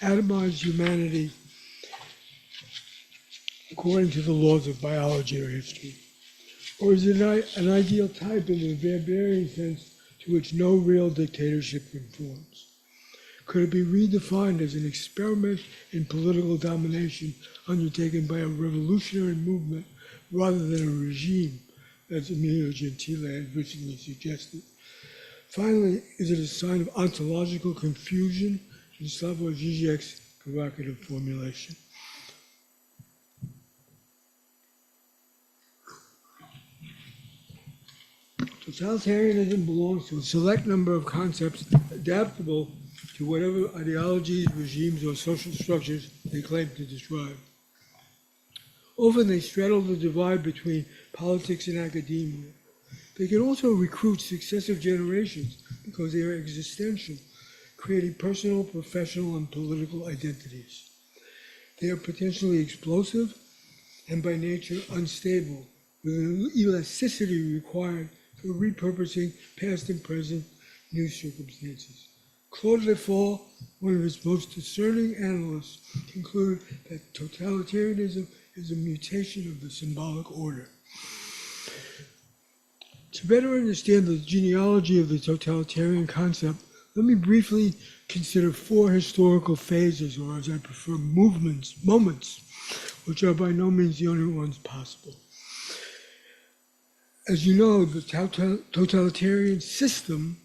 atomized humanity according to the laws of biology or history? Or is it an ideal type in the barbarian sense to which no real dictatorship conforms? could it be redefined as an experiment in political domination undertaken by a revolutionary movement rather than a regime, as Emilio Gentile had recently suggested? Finally, is it a sign of ontological confusion in Slavoj Žižek's provocative formulation? Totalitarianism belongs to a select number of concepts adaptable to whatever ideologies, regimes, or social structures they claim to describe. Often they straddle the divide between politics and academia. They can also recruit successive generations because they are existential, creating personal, professional, and political identities. They are potentially explosive and by nature unstable, with an elasticity required for repurposing past and present new circumstances. Claude Lefort, one of its most discerning analysts, concluded that totalitarianism is a mutation of the symbolic order. To better understand the genealogy of the totalitarian concept, let me briefly consider four historical phases, or as I prefer, moments, which are by no means the only ones possible. As you know, the totalitarian system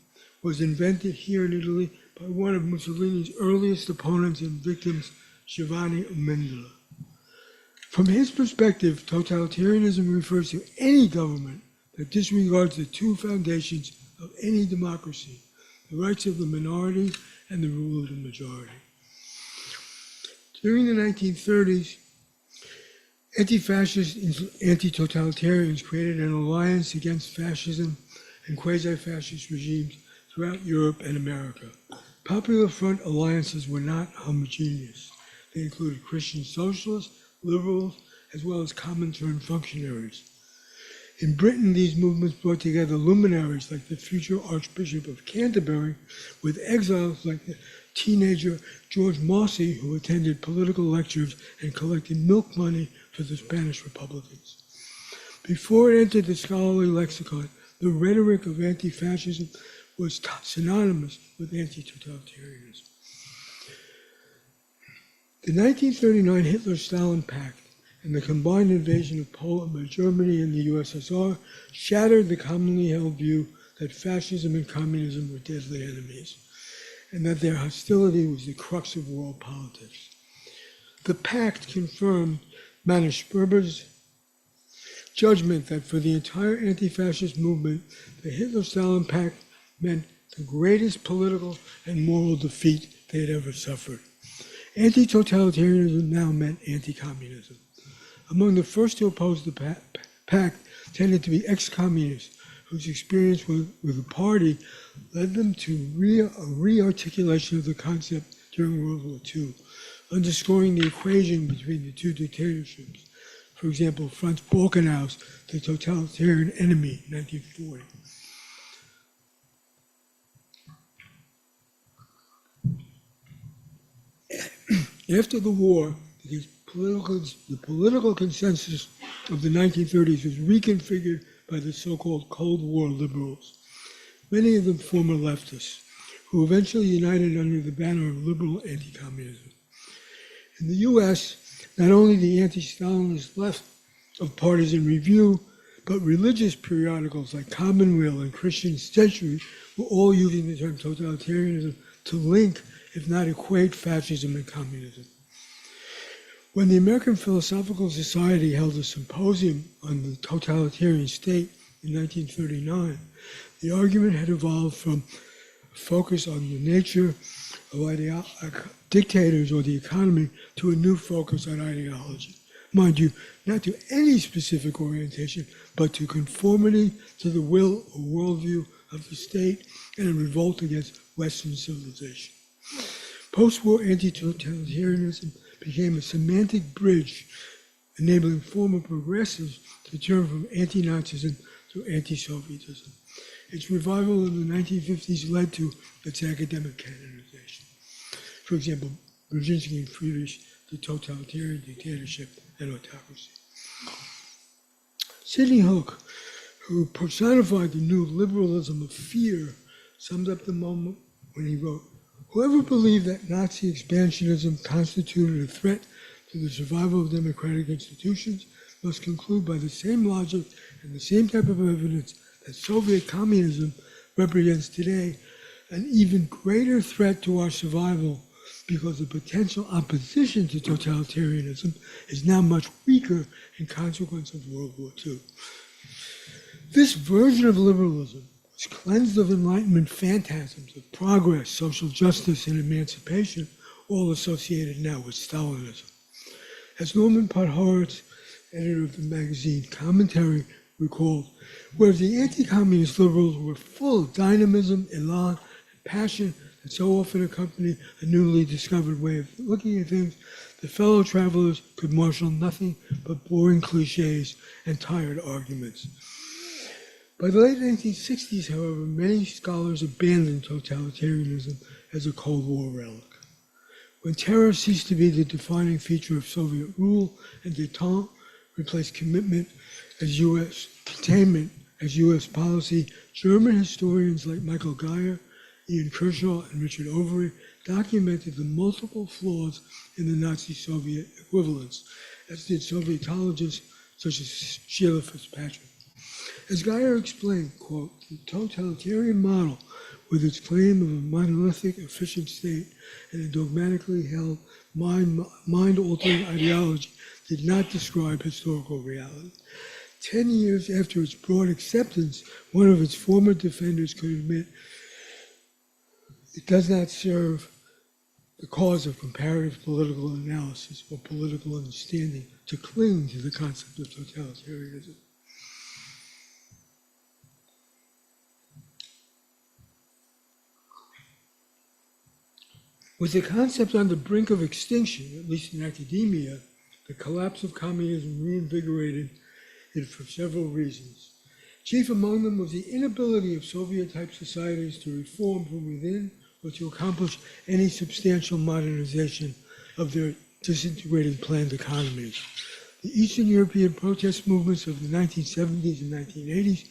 was invented here in Italy by one of Mussolini's earliest opponents and victims, Giovanni Amendola. From his perspective, totalitarianism refers to any government that disregards the two foundations of any democracy, the rights of the minority and the rule of the majority. During the 1930s, anti-fascist and anti-totalitarians created an alliance against fascism and quasi-fascist regimes throughout Europe and America. Popular Front alliances were not homogeneous. They included Christian socialists, liberals, as well as Comintern functionaries. In Britain, these movements brought together luminaries like the future Archbishop of Canterbury with exiles like the teenager George Mossy, who attended political lectures and collected milk money for the Spanish Republicans. Before it entered the scholarly lexicon, the rhetoric of anti-fascism was synonymous with anti-totalitarianism. The 1939 Hitler-Stalin Pact and the combined invasion of Poland by Germany and the USSR shattered the commonly held view that fascism and communism were deadly enemies, and that their hostility was the crux of world politics. The pact confirmed Manus Sperber's judgment that for the entire anti-fascist movement, the Hitler-Stalin Pact meant the greatest political and moral defeat they had ever suffered. Anti-totalitarianism now meant anti-communism. Among the first to oppose the pact tended to be ex-communists, whose experience with the party led them to a re-articulation of the concept during World War II, underscoring the equation between the two dictatorships. For example, Franz Balkenhaus, The Totalitarian Enemy, 1940. After the war, the political consensus of the 1930s was reconfigured by the so-called Cold War liberals, many of them former leftists, who eventually united under the banner of liberal anti-communism. In the U.S., not only the anti-Stalinist left of Partisan Review, but religious periodicals like Commonweal and Christian Century were all using the term totalitarianism to link, if not equate, fascism and communism. When the American Philosophical Society held a symposium on the totalitarian state in 1939, the argument had evolved from a focus on the nature of dictators or the economy to a new focus on ideology. Mind you, not to any specific orientation, but to conformity to the will or worldview of the state and a revolt against Western civilization. Post-war anti-totalitarianism became a semantic bridge, enabling former progressives to turn from anti-Nazism to anti-Sovietism. Its revival in the 1950s led to its academic canonization. For example, Brzezinski and Friedrich, The Totalitarian Dictatorship and Autocracy. Sidney Hook, who personified the new liberalism of fear, summed up the moment when he wrote, Whoever believed that Nazi expansionism constituted a threat to the survival of democratic institutions must conclude by the same logic and the same type of evidence that Soviet communism represents today an even greater threat to our survival because the potential opposition to totalitarianism is now much weaker in consequence of World War II. This version of liberalism was cleansed of Enlightenment phantasms of progress, social justice, and emancipation, all associated now with Stalinism. As Norman Podhoretz, editor of the magazine Commentary, recalled, whereas the anti-communist liberals were full of dynamism, elan, and passion that so often accompany a newly discovered way of looking at things, the fellow travelers could marshal nothing but boring cliches and tired arguments. By the late 1960s, however, many scholars abandoned totalitarianism as a Cold War relic. When terror ceased to be the defining feature of Soviet rule and détente replaced containment as U.S. policy, German historians like Michael Geyer, Ian Kershaw, and Richard Overy documented the multiple flaws in the Nazi-Soviet equivalence, as did Sovietologists such as Sheila Fitzpatrick. As Geyer explained, quote, the totalitarian model, with its claim of a monolithic, efficient state and a dogmatically held mind-altering ideology, did not describe historical reality. 10 years after its broad acceptance, one of its former defenders could admit it does not serve the cause of comparative political analysis or political understanding to cling to the concept of totalitarianism. With the concept on the brink of extinction, at least in academia, the collapse of communism reinvigorated it for several reasons. Chief among them was the inability of Soviet-type societies to reform from within or to accomplish any substantial modernization of their disintegrated planned economies. The Eastern European protest movements of the 1970s and 1980s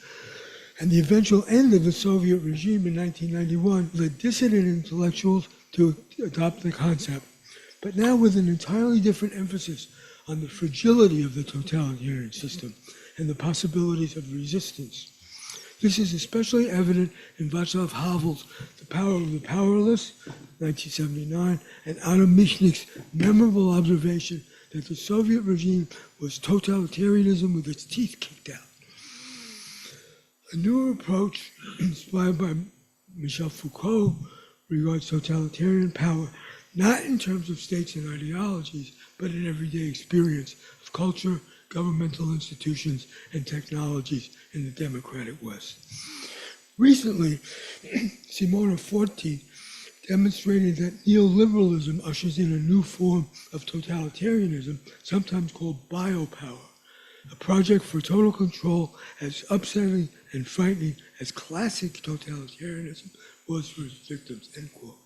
and the eventual end of the Soviet regime in 1991 led dissident intellectuals to adopt the concept, but now with an entirely different emphasis on the fragility of the totalitarian system and the possibilities of resistance. This is especially evident in Václav Havel's The Power of the Powerless, 1979, and Adam Michnik's memorable observation that the Soviet regime was totalitarianism with its teeth kicked out. A newer approach, inspired by Michel Foucault, regards totalitarian power not in terms of states and ideologies, but in everyday experience of culture, governmental institutions, and technologies in the democratic West. Recently, Simona Forti demonstrated that neoliberalism ushers in a new form of totalitarianism, sometimes called biopower, a project for total control as upsetting and frightening as classic totalitarianism was for its victims, end quote.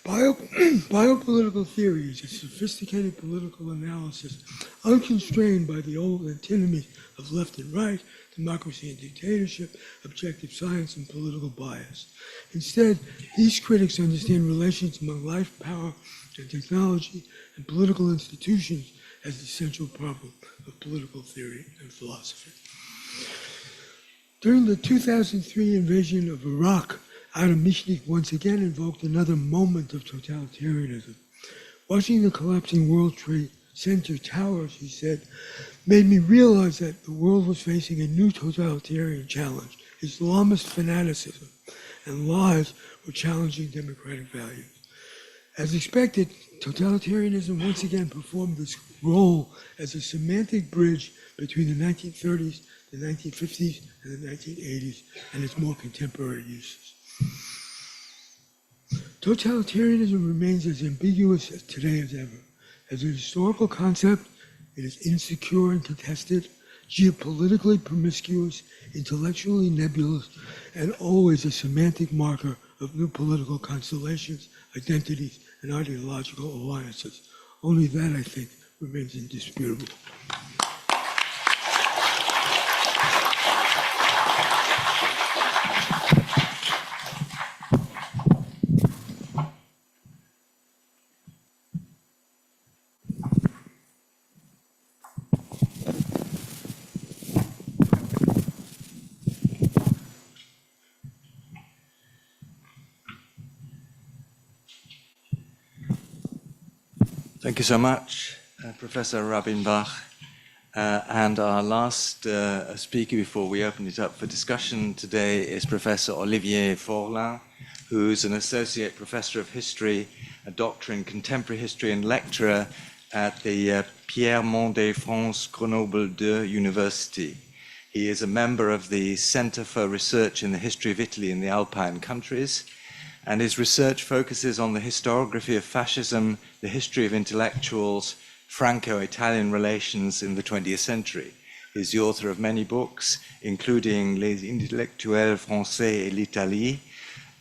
Biopolitical theory is a sophisticated political analysis unconstrained by the old antinomies of left and right, democracy and dictatorship, objective science, and political bias. Instead, these critics understand relations among life, power, and technology, and political institutions as the central problem of political theory and philosophy. During the 2003 invasion of Iraq, Adam Michnik once again invoked another moment of totalitarianism. Watching the collapsing World Trade Center towers, he said, made me realize that the world was facing a new totalitarian challenge. Islamist fanaticism and lies were challenging democratic values. As expected, totalitarianism once again performed this role as a semantic bridge between the 1930s, the 1950s, and the 1980s, and its more contemporary uses. Totalitarianism remains as ambiguous today as ever. As a historical concept, it is insecure and contested, geopolitically promiscuous, intellectually nebulous, and always a semantic marker of new political constellations, identities, and ideological alliances. Only that, I think, remains indisputable. Thank you so much, Professor Rabinbach. And our last speaker before we open it up for discussion today is Professor Olivier Forlin, who's an associate professor of history, a doctor in contemporary history and lecturer at the Pierre Mendès France Grenoble 2 University. He is a member of the Center for Research in the History of Italy in the Alpine countries, and his research focuses on the historiography of fascism, the history of intellectuals, Franco-Italian relations in the 20th century. He's the author of many books, including Les intellectuels français et l'Italie,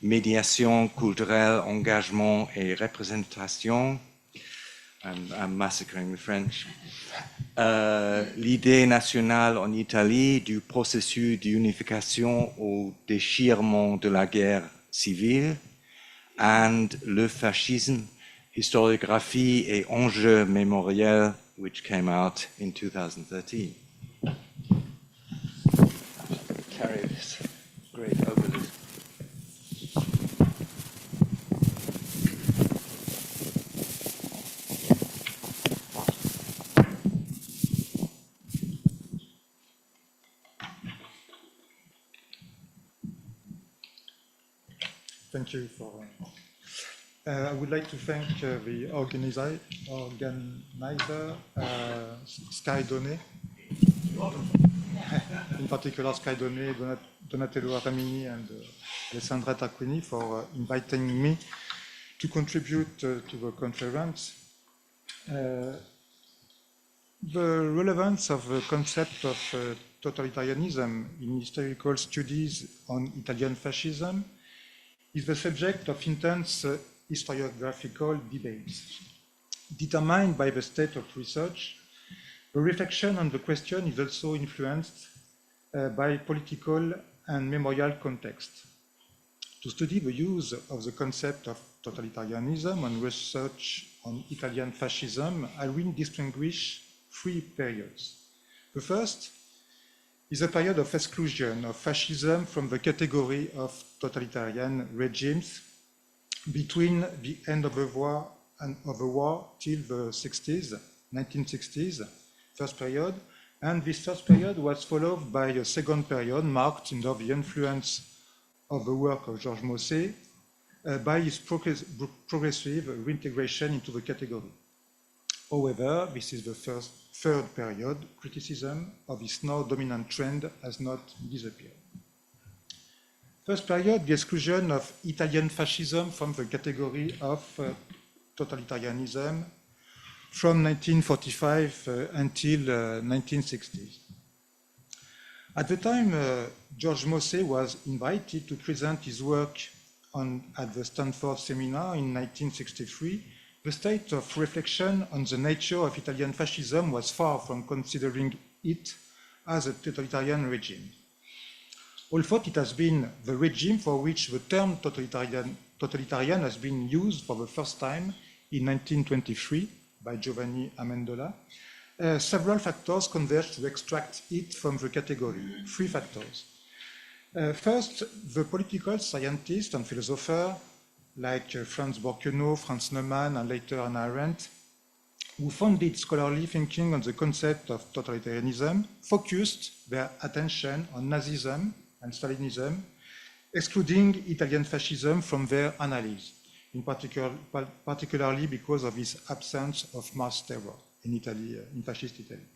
Médiation culturelle, engagement et représentation. I'm massacring the French. L'idée nationale en Italie, du processus d'unification au déchirement de la guerre civile, and Le fascisme, historiographie et enjeux mémoriels, which came out in 2013. Carry this great overload. Thank you for. I would like to thank the organizer Sky Donné, in particular Sky Donné, Donatello Aramini, and Alessandra Tacquini for inviting me to contribute to the conference. The relevance of the concept of totalitarianism in historical studies on Italian fascism is the subject of intense historiographical debates. Determined by the state of research, the reflection on the question is also influenced by political and memorial context. To study the use of the concept of totalitarianism and research on Italian fascism, I will distinguish three periods. The first is a period of exclusion of fascism from the category of totalitarian regimes between the end of the war till the 1960s, first period, and this first period was followed by a second period marked under the influence of the work of Georges Mosse by his progressive reintegration into the category. However, this is the third period. Criticism of this now dominant trend has not disappeared. First period, the exclusion of Italian fascism from the category of totalitarianism from 1945 until 1960s. At the time, Georges Mosse was invited to present his work at the Stanford Seminar in 1963. The state of reflection on the nature of Italian fascism was far from considering it as a totalitarian regime. Although it has been the regime for which the term totalitarian has been used for the first time in 1923 by Giovanni Amendola, several factors converge to extract it from the category. Three factors. First, the political scientist and philosopher like Franz Borkenau, Franz Neumann, and later Hannah Arendt, who founded scholarly thinking on the concept of totalitarianism, focused their attention on Nazism and Stalinism, excluding Italian fascism from their analysis, particularly because of its absence of mass terror in Italy, in fascist Italy.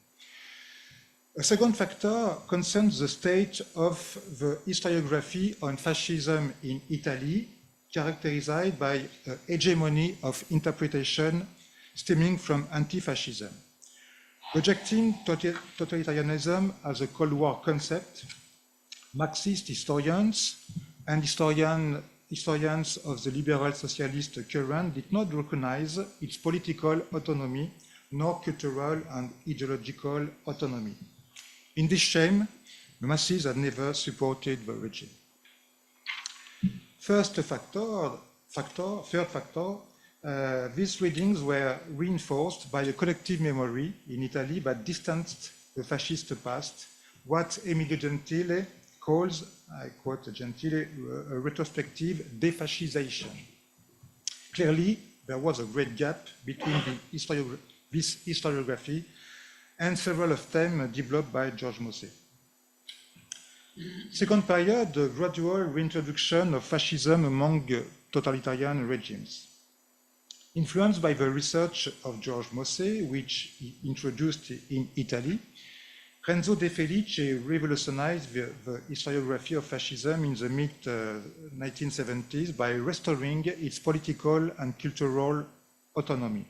A second factor concerns the state of the historiography on fascism in Italy, characterized by a hegemony of interpretation stemming from anti-fascism. Rejecting totalitarianism as a Cold War concept, Marxist historians and historians of the liberal socialist current did not recognize its political autonomy nor cultural and ideological autonomy. In this shame, the masses have never supported the regime. Third factor, these readings were reinforced by a collective memory in Italy that distanced the fascist past, what Emilio Gentile calls, I quote Gentile, a retrospective defascization. Clearly, there was a great gap between this historiography and several of them developed by George Mosse. Second period, the gradual reintroduction of fascism among totalitarian regimes. Influenced by the research of George Mosse, which he introduced in Italy, Renzo De Felice revolutionized the historiography of fascism in the mid-1970s by restoring its political and cultural autonomy.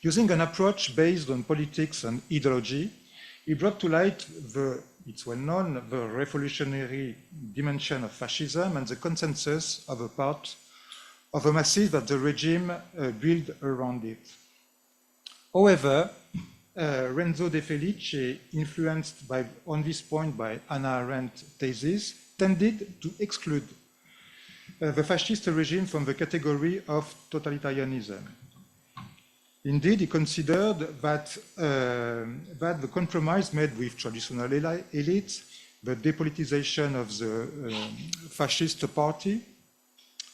Using an approach based on politics and ideology, he brought to light it's well known, the revolutionary dimension of fascism and the consensus of a part of the masses that the regime built around it. However, Renzo De Felice, influenced on this point by Hannah Arendt's thesis, tended to exclude the fascist regime from the category of totalitarianism. Indeed, he considered that the compromise made with traditional elites, the depolitization of the fascist party,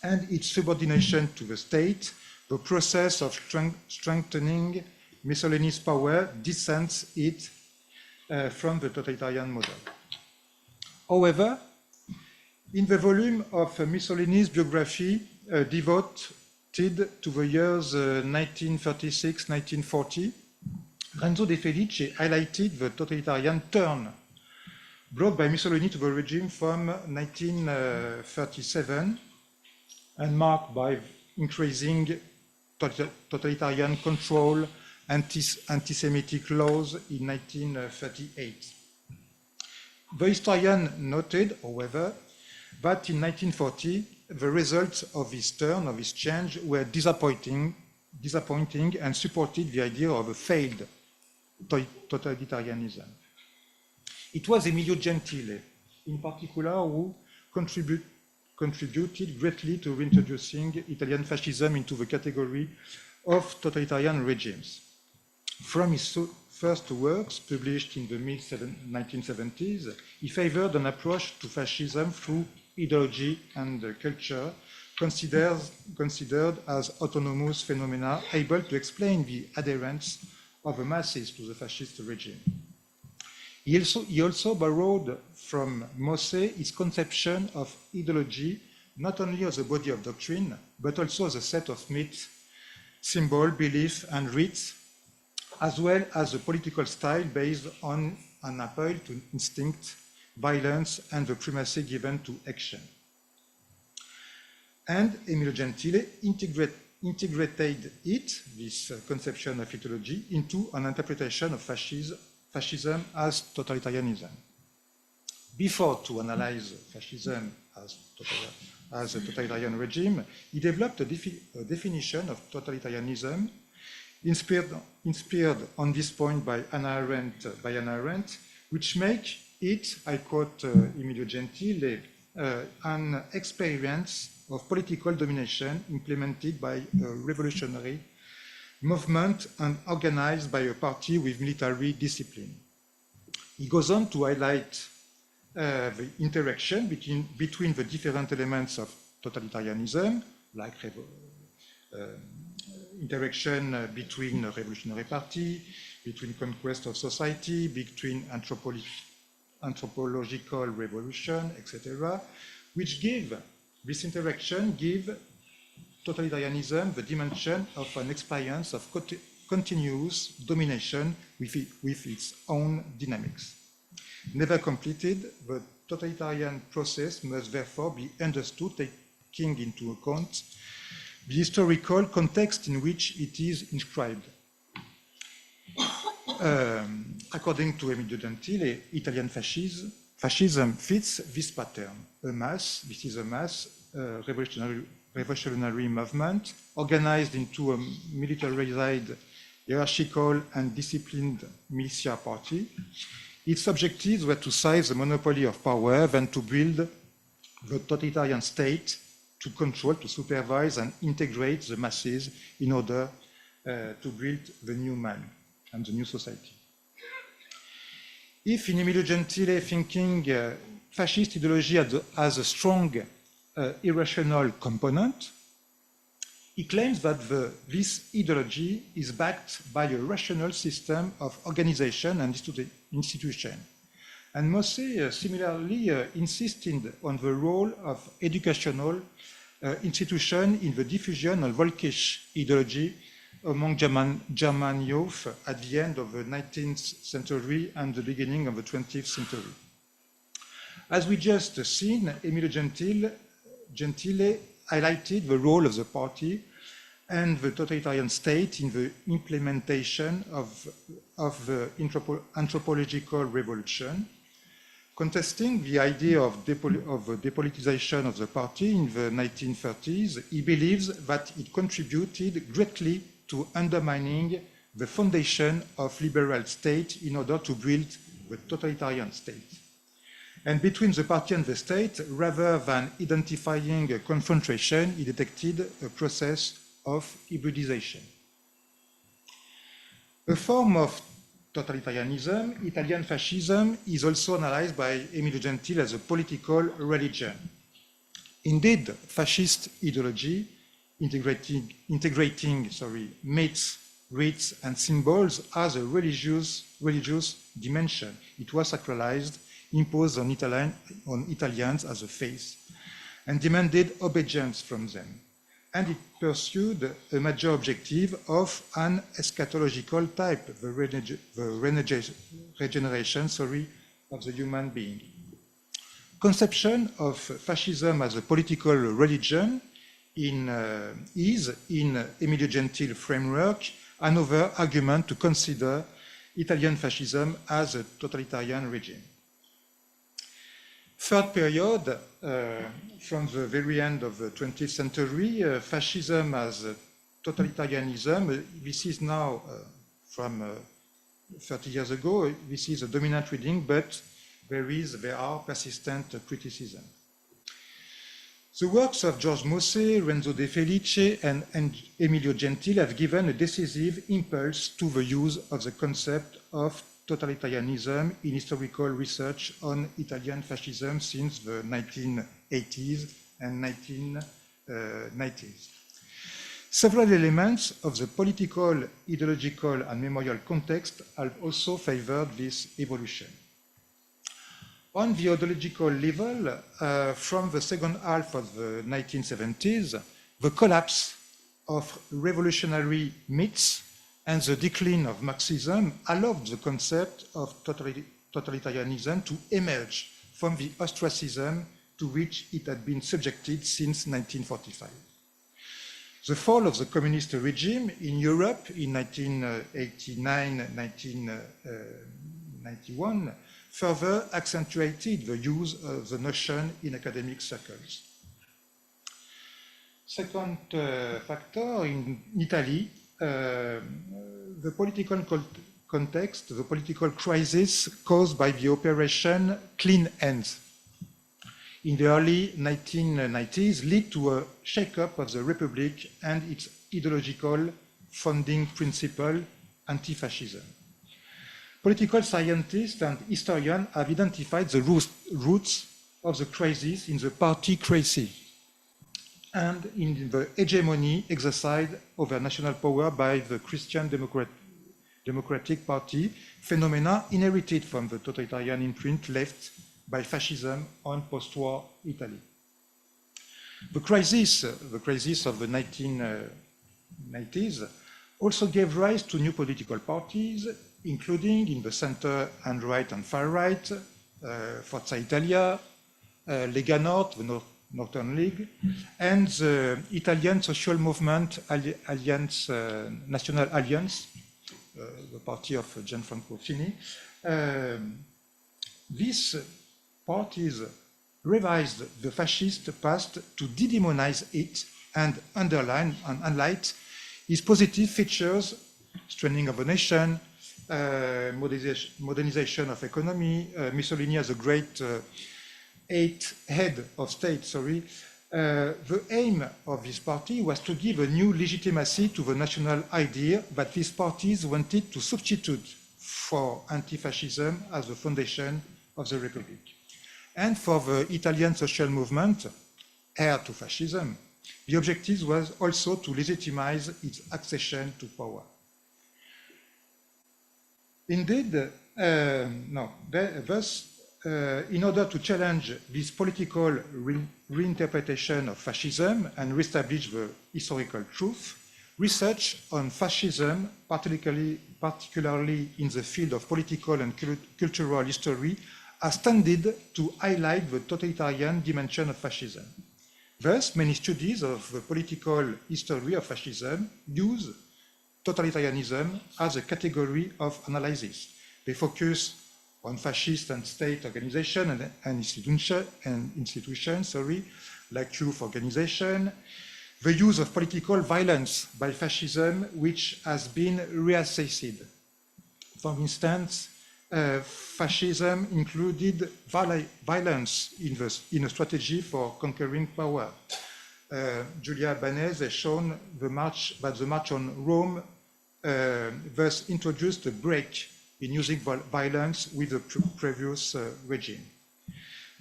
and its subordination to the state, the process of strengthening Mussolini's power distance it from the totalitarian model. However, in the volume of Mussolini's biography devoted to the years 1936-1940, Renzo De Felice highlighted the totalitarian turn brought by Mussolini to the regime from 1937 and marked by increasing totalitarian control, anti-Semitic laws in 1938. The historian noted, however, that in 1940, the results of this turn, of this change, were disappointing and supported the idea of a failed totalitarianism. It was Emilio Gentile, in particular, who contributed greatly to reintroducing Italian fascism into the category of totalitarian regimes. From his first works, published in the mid-1970s, he favored an approach to fascism through ideology and culture, considered as autonomous phenomena able to explain the adherence of the masses to the fascist regime. He also borrowed from Mosse his conception of ideology not only as a body of doctrine, but also as a set of myths, symbols, beliefs, and rites, as well as a political style based on an appeal to instinct, violence, and the primacy given to action. And Emilio Gentile integrated this conception of ideology, into an interpretation of fascism as totalitarianism. Before to analyze fascism as a totalitarian regime, he developed a definition of totalitarianism inspired on this point by Hannah Arendt, which make it, I quote Emilio Gentile, an experience of political domination implemented by a revolutionary movement and organized by a party with military discipline. He goes on to highlight the interaction between the different elements of totalitarianism, like interaction between a revolutionary party, between conquest of society, between anthropological revolution, etc., which this interaction give totalitarianism the dimension of an experience of continuous domination with its own dynamics. Never completed, the totalitarian process must therefore be understood taking into account the historical context in which it is inscribed. According to Emilio Gentile, Italian fascism fits this pattern. This is a mass revolutionary movement organized into a militarized, hierarchical, and disciplined militia party. Its objectives were to seize the monopoly of power, then to build the totalitarian state, to control, to supervise, and integrate the masses in order to build the new man and the new society. If in Emilio Gentile thinking, fascist ideology has a strong irrational component, He claims that this ideology is backed by a rational system of organization and institution. And Mosse similarly insisted on the role of educational institution in the diffusion of Volkisch ideology among German youth at the end of the 19th century and the beginning of the 20th century. As we just seen, Emilio Gentile highlighted the role of the party and the totalitarian state in the implementation of the anthropological revolution, contesting the idea of depolitization of the party in the 1930s. He believes that it contributed greatly to undermining the foundation of liberal state in order to build the totalitarian state. And between the party and the state, rather than identifying a confrontation, he detected a process of hybridization. A form of totalitarianism, Italian fascism, is also analyzed by Emilio Gentile as a political religion. Indeed, fascist ideology, integrating myths, rites, and symbols as a religious dimension. It was sacralized, imposed on Italians as a faith, and demanded obedience from them. And it pursued a major objective of an eschatological type, the regeneration of the human being. Conception of fascism as a political religion is, in Emilio Gentile framework, another argument to consider Italian fascism as a totalitarian regime. Third period, from the very end of the 20th century, fascism as totalitarianism, this is now from 30 years ago, this is a dominant reading, but there are persistent criticism. The works of George Mosse, Renzo De Felice, and Emilio Gentile have given a decisive impulse to the use of the concept of totalitarianism in historical research on Italian fascism since the 1980s and 1990s. Several elements of the political, ideological, and memorial context have also favored this evolution. On the ideological level, from the second half of the 1970s, the collapse of revolutionary myths and the decline of Marxism allowed the concept of totalitarianism to emerge from the ostracism to which it had been subjected since 1945. The fall of the communist regime in Europe in 1989-1991 further accentuated the use of the notion in academic circles. Second factor, in Italy, the political context, the political crisis caused by the Operation Clean Hands in the early 1990s led to a shake-up of the Republic and its ideological founding principle, anti-fascism. Political scientists and historians have identified the roots of the crisis in the party crisis and in the hegemony exercised over national power by the Christian Democratic Party, phenomena inherited from the totalitarian imprint left by fascism on post-war Italy. The crisis of the 1990s also gave rise to new political parties, including in the center and right and far right, Forza Italia, Lega Nord, the Northern League, and the Italian social movement Alliance, National Alliance, the party of Gianfranco Fini. These parties revised the fascist past to de-demonize it and underline and highlight its positive features: strengthening of a nation, modernization of economy, Mussolini as a great head of state, the aim of this party was to give a new legitimacy to the national idea that these parties wanted to substitute for anti-fascism as the foundation of the Republic. And for the Italian social movement, heir to fascism, The objective was also to legitimize its accession to power. Indeed, thus, in order to challenge this political reinterpretation of fascism and reestablish the historical truth, research on fascism, particularly in the field of political and cultural history, has tended to highlight the totalitarian dimension of fascism. Thus, many studies of the political history of fascism use totalitarianism as a category of analysis. They focus on fascist and state organization and institutions, like youth organization, the use of political violence by fascism, which has been reassessed. For instance, fascism included violence in a strategy for conquering power. Julia Banez has shown the march on Rome thus introduced a break in using violence with the previous regime.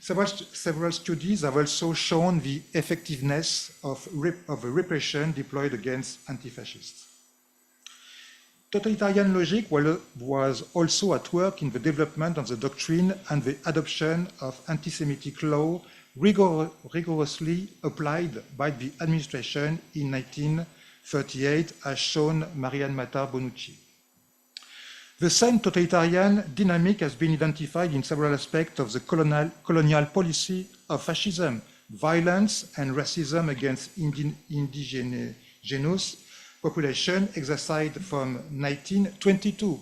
Several studies have also shown the effectiveness of repression deployed against anti-fascists. Totalitarian logic was also at work in the development of the doctrine and the adoption of anti-Semitic law rigorously applied by the administration in 1938, as shown Marianne Matar-Bonucci. The same totalitarian dynamic has been identified in several aspects of the colonial policy of fascism, violence and racism against indigenous population exercised from 1922,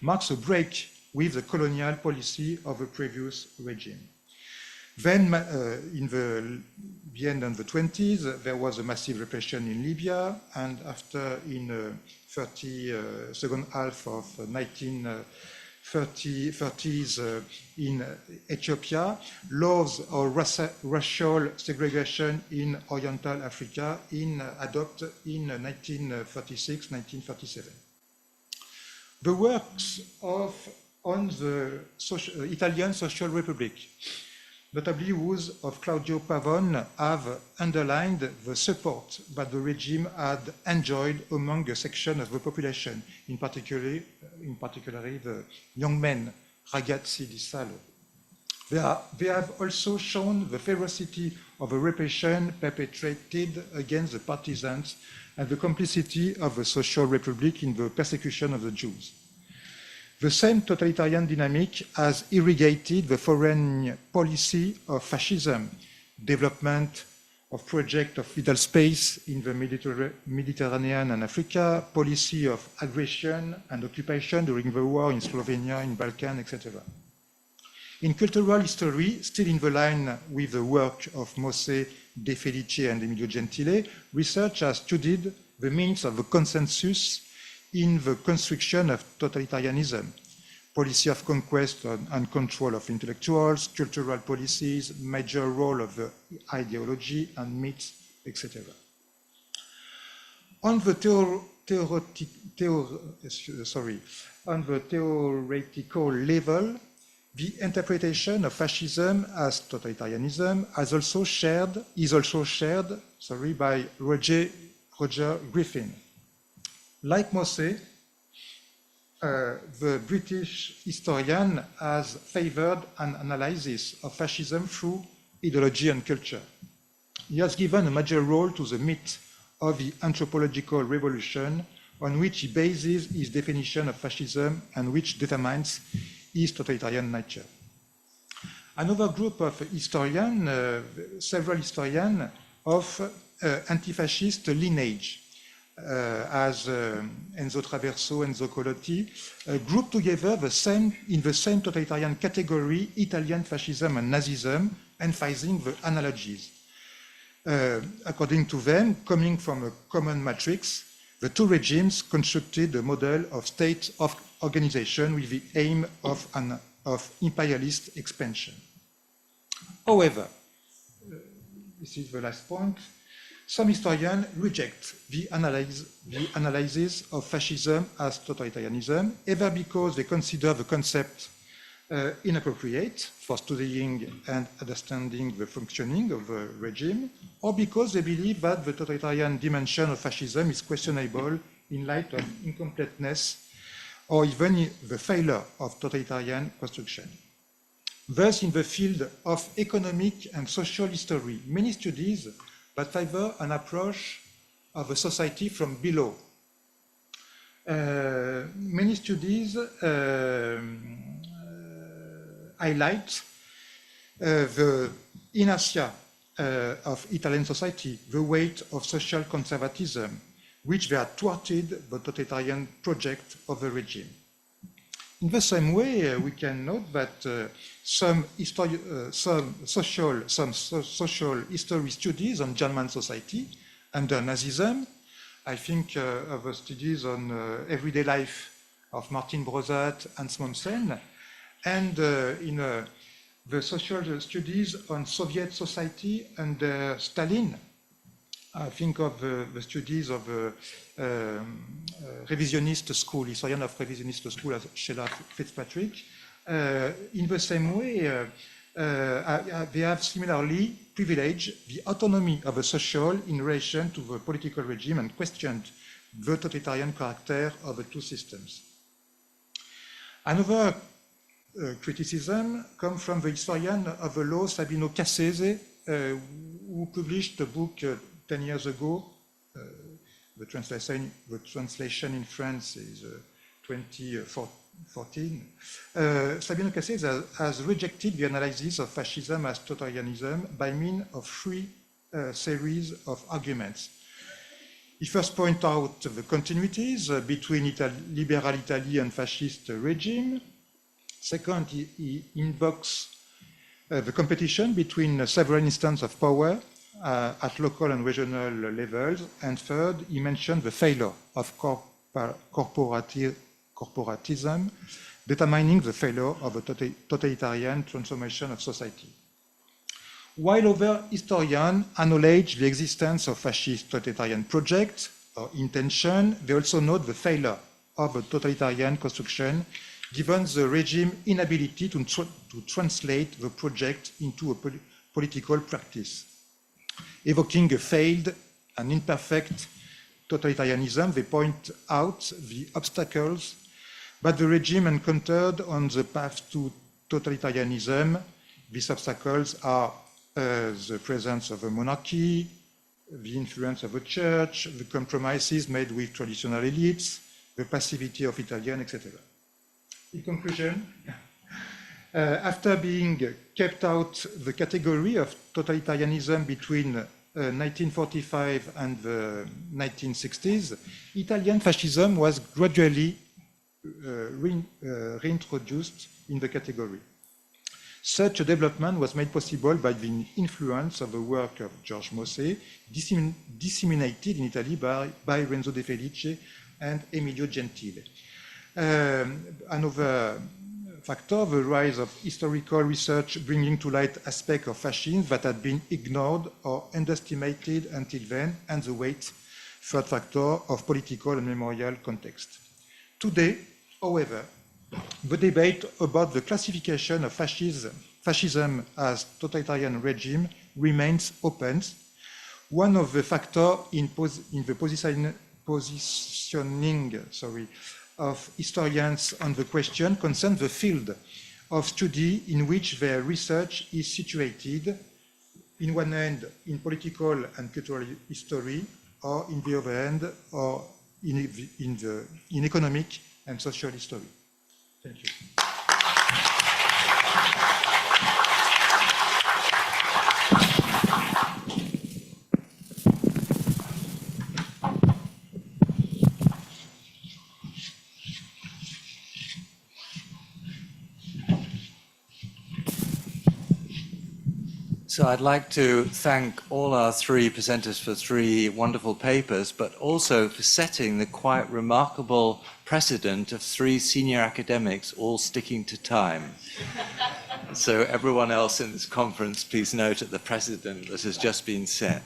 marks a break with the colonial policy of the previous regime. Then, in the end of the 20s, there was a massive repression in Libya, and after, in the second half of 1930s in Ethiopia, laws of racial segregation in Oriental Africa adopted in 1936-1937. The works on the Italian Social Republic, notably those of Claudio Pavone, have underlined the support that the regime had enjoyed among a section of the population, in particular the young men, ragazzi di Salo. They have also shown the ferocity of the repression perpetrated against the partisans and the complicity of the Social Republic in the persecution of the Jews. The same totalitarian dynamic has irrigated the foreign policy of fascism, development of projects of vital space in the Mediterranean and Africa, policy of aggression and occupation during the war in Slovenia, in Balkan, etc. In cultural history, still in the line with the work of Mosse, De Felice and Emilio Gentile, research has studied the means of the consensus in the construction of totalitarianism, policy of conquest and control of intellectuals, cultural policies, major role of the ideology and myths, etc. On the theoretical level, the interpretation of fascism as totalitarianism is also shared by Roger Griffin. Like Mosse, the British historian has favored an analysis of fascism through ideology and culture. He has given a major role to the myth of the anthropological revolution, on which he bases his definition of fascism and which determines its totalitarian nature. Another group of historians, several historians of anti-fascist lineage, as Enzo Traverso and Enzo Colotti, grouped together in the same totalitarian category, Italian fascism and Nazism, emphasizing the analogies. According to them, coming from a common matrix, the two regimes constructed a model of state of organization with the aim of imperialist expansion. However, this is the last point, some historians reject the analysis of fascism as totalitarianism, either because they consider the concept inappropriate for studying and understanding the functioning of a regime, or because they believe that the totalitarian dimension of fascism is questionable in light of incompleteness or even the failure of totalitarian construction. Thus, in the field of economic and social history, many studies that favor an approach of a society from below. Many studies highlight the inertia of Italian society, the weight of social conservatism, which they are thwarted the totalitarian project of the regime. In the same way, we can note that some social history studies on German society under Nazism, I think of the studies on everyday life of Martin Brosat and Smonsen, and in the social studies on Soviet society under Stalin. I think of the studies of revisionist school, historian of revisionist school, as Sheila Fitzpatrick. In the same way, they have similarly privileged the autonomy of the social in relation to the political regime and questioned the totalitarian character of the two systems. Another criticism comes from the historian of the law Sabino Cassese, who published a book 10 years ago. The translation in France is 2014. Sabino Cassese has rejected the analysis of fascism as totalitarianism by means of three series of arguments. He first points out the continuities between liberal Italy and fascist regime. Second, he invokes the competition between several instances of power at local and regional levels. And third, he mentioned the failure of corporatism, determining the failure of a totalitarian transformation of society. While other historians acknowledge the existence of fascist totalitarian projects or intention, they also note the failure of a totalitarian construction given the regime's inability to translate the project into a political practice. Evoking a failed and imperfect totalitarianism, they point out the obstacles that the regime encountered on the path to totalitarianism. These obstacles are the presence of a monarchy, the influence of the church, the compromises made with traditional elites, the passivity of Italians, etc. In conclusion, after being kept out the category of totalitarianism between 1945 and the 1960s, Italian fascism was gradually reintroduced in the category. Such a development was made possible by the influence of the work of George Mosse, disseminated in Italy by Renzo De Felice and Emilio Gentile. Another factor, the rise of historical research bringing to light aspects of fascism that had been ignored or underestimated until then, and the weight, third factor, of political and memorial context. Today, however, the debate about the classification of fascism as totalitarian regime remains open. One of the factors in the positioning of historians on the question concerns the field of study in which their research is situated, in one hand in political and cultural history, or in the other hand, or in economic and social history. Thank you. So I'd like to thank all our three presenters for three wonderful papers, but also for setting the quite remarkable precedent of three senior academics all sticking to time. So everyone else in this conference, please note at the precedent that has just been set.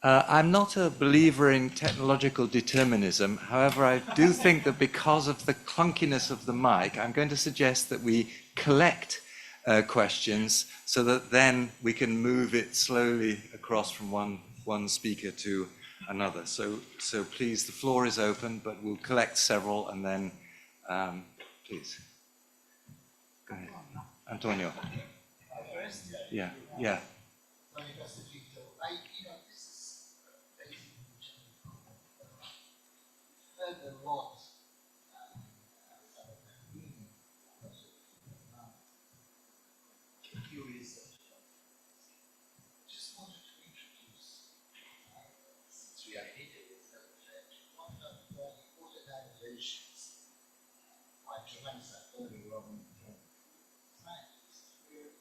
I'm not a believer in technological determinism. However, I do think that because of the clunkiness of the mic, I'm going to suggest that we collect questions so that then we can move it slowly across from one speaker to another. So please, the floor is open, but we'll collect several and then, please. Go ahead. Antonio. Yeah. Heard a lot research. Just wanted to introduce, since we are in Italy, one of the important organizations by Giovanni Sartori, Roman scientist, where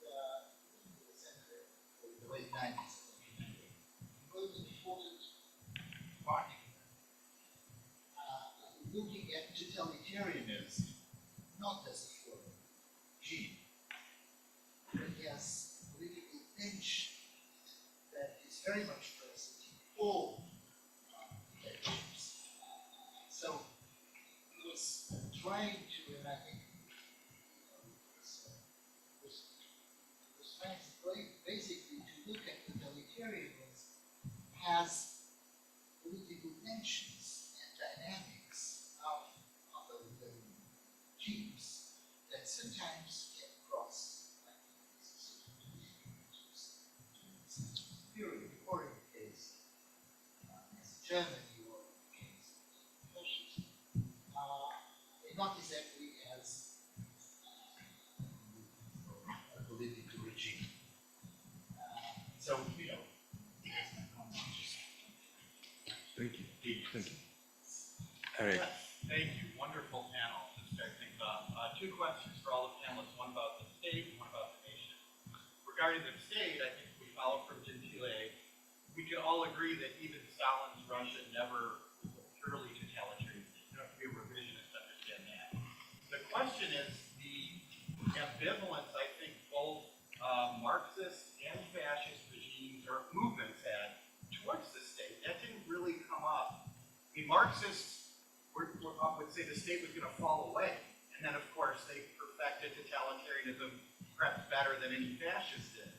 the center in the late 90s wrote an important article looking at totalitarianism not as a form of regime, but as political tension that is very much present in all regimes. So he was trying to, and I think was trying to basically to look at totalitarianism as political tensions and dynamics of the regimes that sometimes get crossed, like period, or in the case as Germany or in the case of fascism, not exactly as a political regime. So, that's my comment. Thank you. Eric. Thank you. Wonderful panel to start things off. Two questions for all the panelists, one about the state and one about the nation. Regarding the state, I think we follow from Gentile. We can all agree that even Stalin's Russia never was a purely totalitarian state. You don't have to be a revisionist to understand that. The question is the ambivalence I think both Marxist and fascist regimes or movements had towards the state. That didn't really come up. I mean, Marxists would say the state was going to fall away. And then, of course, they perfected totalitarianism perhaps better than any fascist did.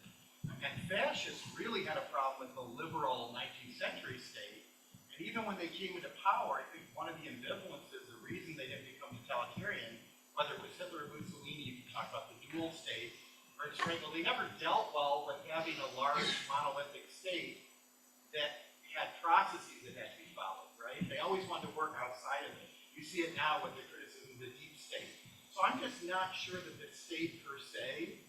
And fascists really had a problem with the liberal 19th century state. And even when they came into power, I think one of the ambivalences, the reason they didn't become totalitarian, whether it was Hitler or Mussolini, if you talk about the dual state, or Strangle, they never dealt well with having a large monolithic state that had processes that had to be followed, right? They always wanted to work outside of it. You see it now with the criticism of the deep state. So I'm just not sure that the state per se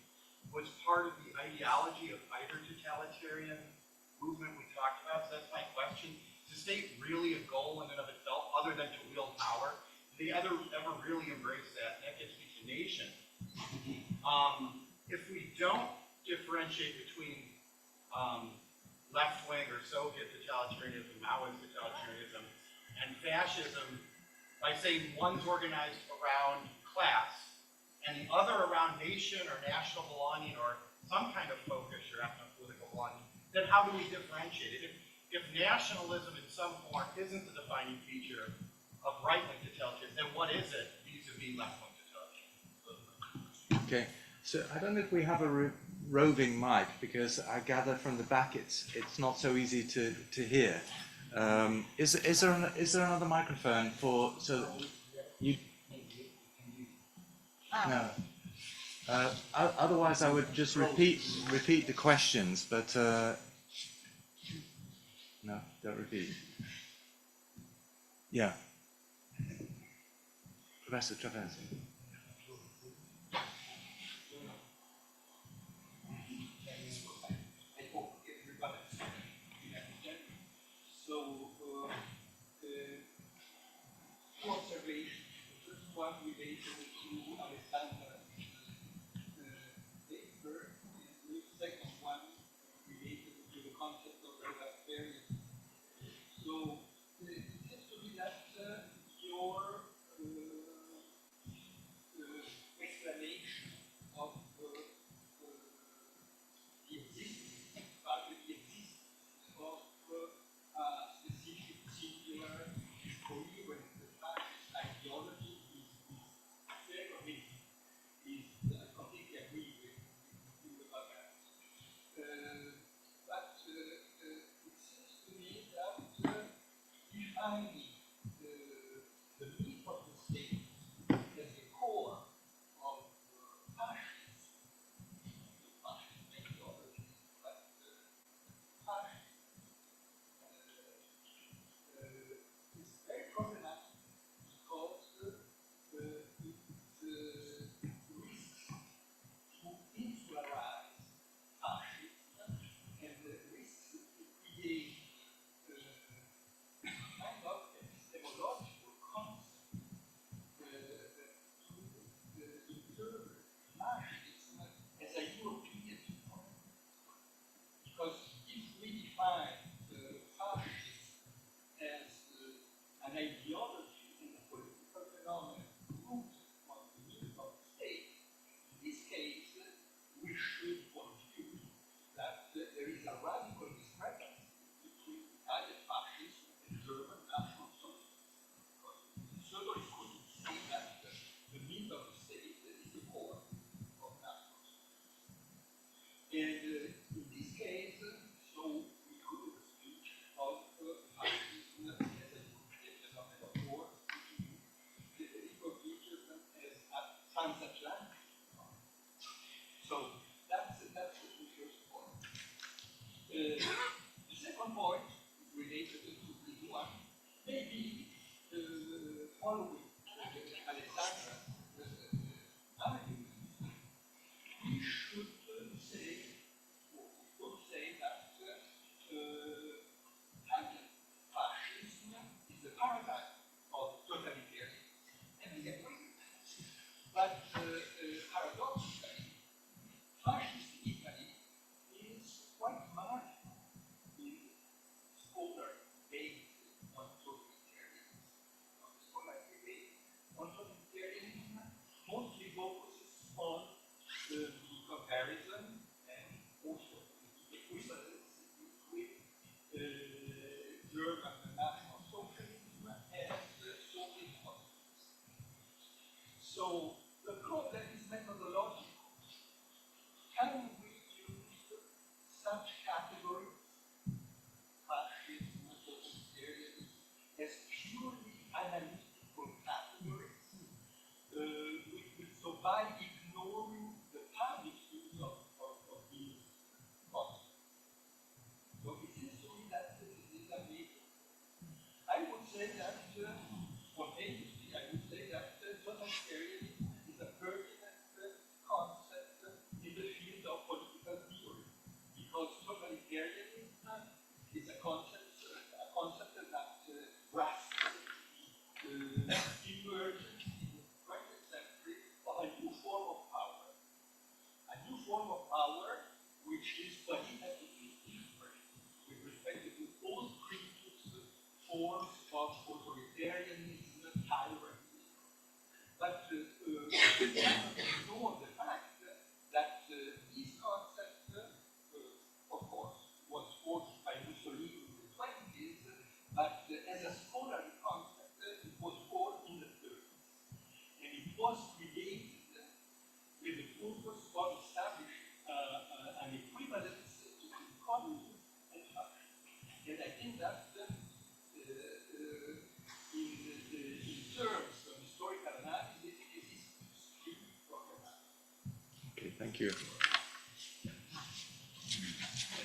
was part of the ideology of either totalitarian movement we talked about. So that's my question. Is the state really a goal in and of itself, other than to wield power? Did they ever really embrace that? And that gets me to nation. If we don't differentiate between left-wing or Soviet totalitarianism, Maoist totalitarianism, and fascism, by saying one's organized around class and the other around nation or national belonging or some kind of focus or ethno-political belonging, then how do we differentiate it? If nationalism in some form isn't the defining feature of right-wing totalitarianism, then what is it vis-a-vis left-wing totalitarianism? Okay, so I don't know if we have a roving mic, because I gather from the back it's not so easy to hear. Is there another microphone for, so you? No. Otherwise, I would just repeat the questions, but no, don't repeat. Yeah. Professor Traversi. Two observations. The first one related to Alessandra paper, and the second one related to the concept of egalitarianism. So it seems to me that your explanation of the existence, partly the existence So the problem is methodological. Can we use such categories, fascism, totalitarianism, as purely analytical categories, so by ignoring the public use of these concepts? So it seems to me that this is a major. I would say that, spontaneously, I would say that totalitarianism is a pertinent concept in the field of political theory, because totalitarianism is a concept that grasped the emergence in the 20th century of a new form of power. A new form of power which is qualitatively different with respect to all previous forms of authoritarianism, tyranny. But we cannot ignore the fact that this concept, of course, was forged by Mussolini in the 20s, but as a scholarly concept, it was formed in the 30s. And it was created with the purpose of establishing an equivalence between communism and fascism. And I think that in terms of historical analysis, it is extremely problematic. Okay, thank you.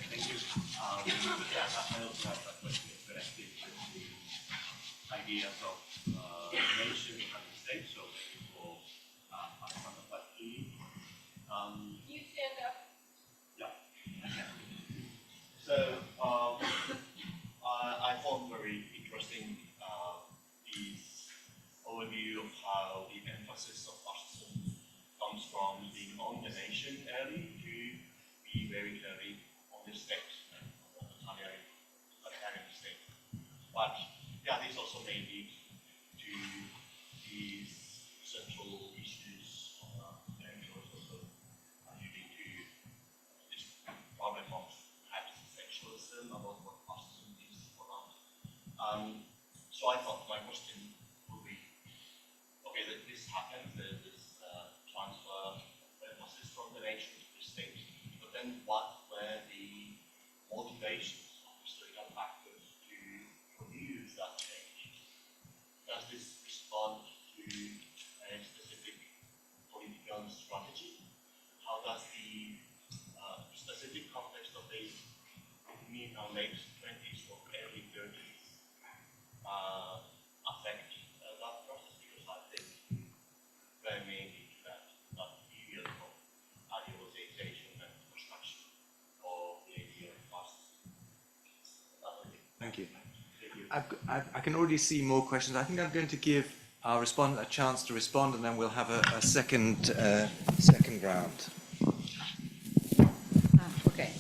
Thank you. I also have a question connected to the ideas of nation and state, so maybe for Alexander Platini. You stand up. Yeah. So I thought very interesting this overview of how the emphasis of fascism comes from being on the nation early to be very clearly on the state, on the totalitarian state. But yeah, this also may lead to these central issues, and also alluding to this problem of perhaps sexualism, about what fascism is or not. So I thought my question would be, okay, that this happens, this transfer of emphasis from the nation to the state, but then what were the motivations of historical factors to produce that change? Does this respond to a specific political strategy? How does the specific context of the mid and late 20s or early 30s affect that process? Because I think very mainly to that period of idealization and construction of the idea of fascism. Thank you. I can already see more questions. I think I'm going to give our respondent a chance to respond, and then we'll have a second round. Okay.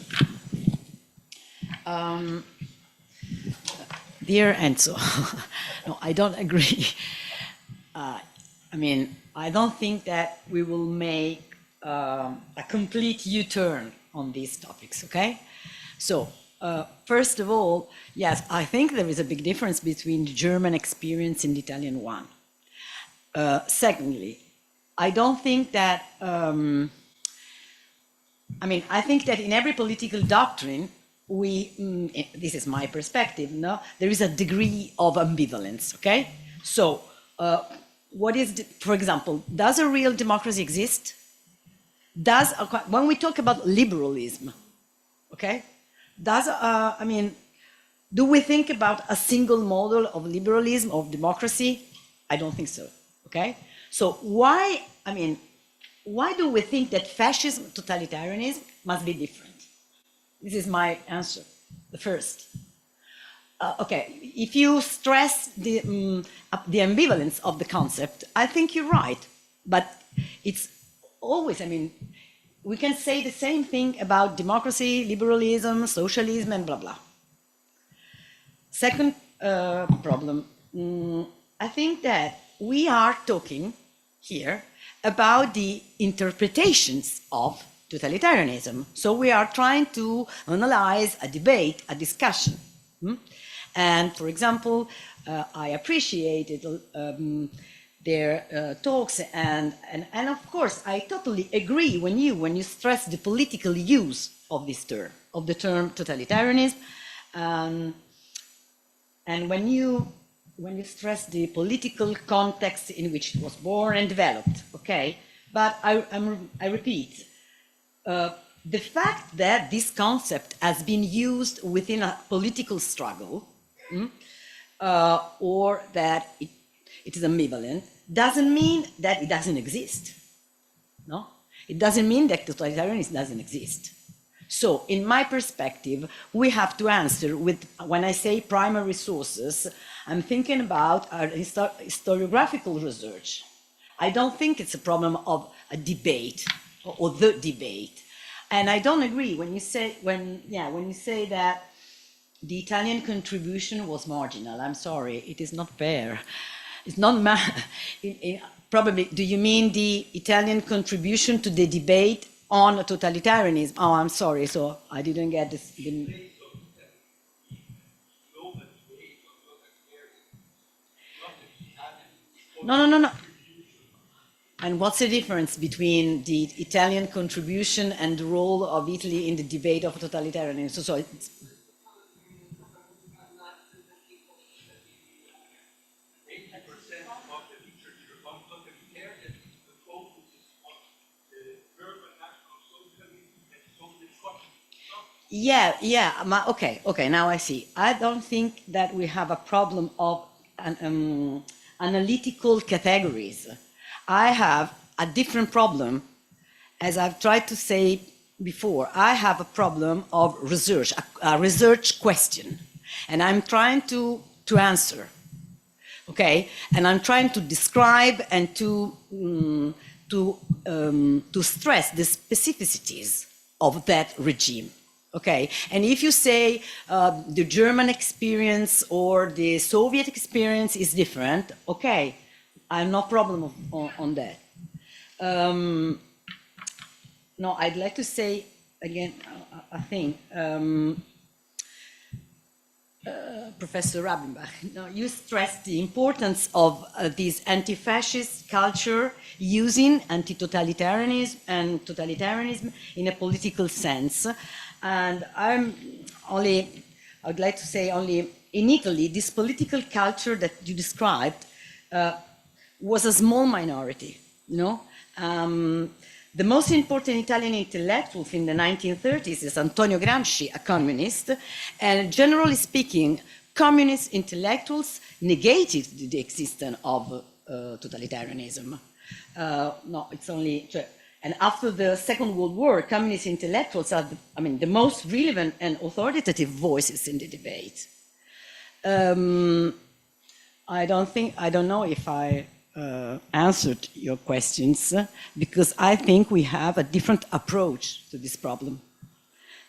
Dear Enzo, no, I don't agree. I mean, I don't think that we will make a complete U-turn on these topics, okay? So, first of all, yes, I think there is a big difference between the German experience and the Italian one. Secondly, I don't think that, I think that in every political doctrine, this is my perspective, no? There is a degree of ambivalence, okay? So, for example, does a real democracy exist? When we talk about liberalism, okay? Do we think about a single model of liberalism, of democracy? I don't think so, okay? So why do we think that fascism, totalitarianism must be different? This is my answer, the first. Okay, if you stress the ambivalence of the concept, I think you're right. But it's always, we can say the same thing about democracy, liberalism, socialism, and blah, blah. Second problem, I think that we are talking here about the interpretations of totalitarianism. So we are trying to analyze a debate, a discussion. And for example, I appreciated their talks, and of course I totally agree when you stress the political use of this term, of the term totalitarianism, and when you stress the political context in which it was born and developed, okay? But I repeat, the fact that this concept has been used within a political struggle, or that it is ambivalent, doesn't mean that it doesn't exist. No? It doesn't mean that totalitarianism doesn't exist. So, in my perspective, we have to answer with, when I say primary sources, I'm thinking about our historiographical research. I don't think it's a problem of a debate or the debate. And I don't agree when you say that the Italian contribution was marginal. I'm sorry, it is not fair. It's not probably. Do you mean the Italian contribution to the debate on totalitarianism? Oh, I'm sorry. So I didn't get this. No. And what's the difference between the Italian contribution and the role of Italy in the debate of totalitarianism? So it's, okay, now I see. I don't think that we have a problem of analytical categories. I have a different problem, as I've tried to say before. I have a problem of research, a research question, and I'm trying to answer, okay? And I'm trying to describe and to stress the specificities of that regime. Okay, and if you say the German experience or the Soviet experience is different, okay, I have no problem on that. No, I'd like to say again a thing. Professor Rabenbach, you stressed the importance of this anti-fascist culture using anti-totalitarianism and totalitarianism in a political sense. And I would like to say only in Italy, this political culture that you described was a small minority, you know? The most important Italian intellectuals in the 1930s is Antonio Gramsci, a communist, and generally speaking, communist intellectuals negated the existence of totalitarianism. No, it's only... And after the Second World War, communist intellectuals are, the most relevant and authoritative voices in the debate. I don't know if I answered your questions, because I think we have a different approach to this problem.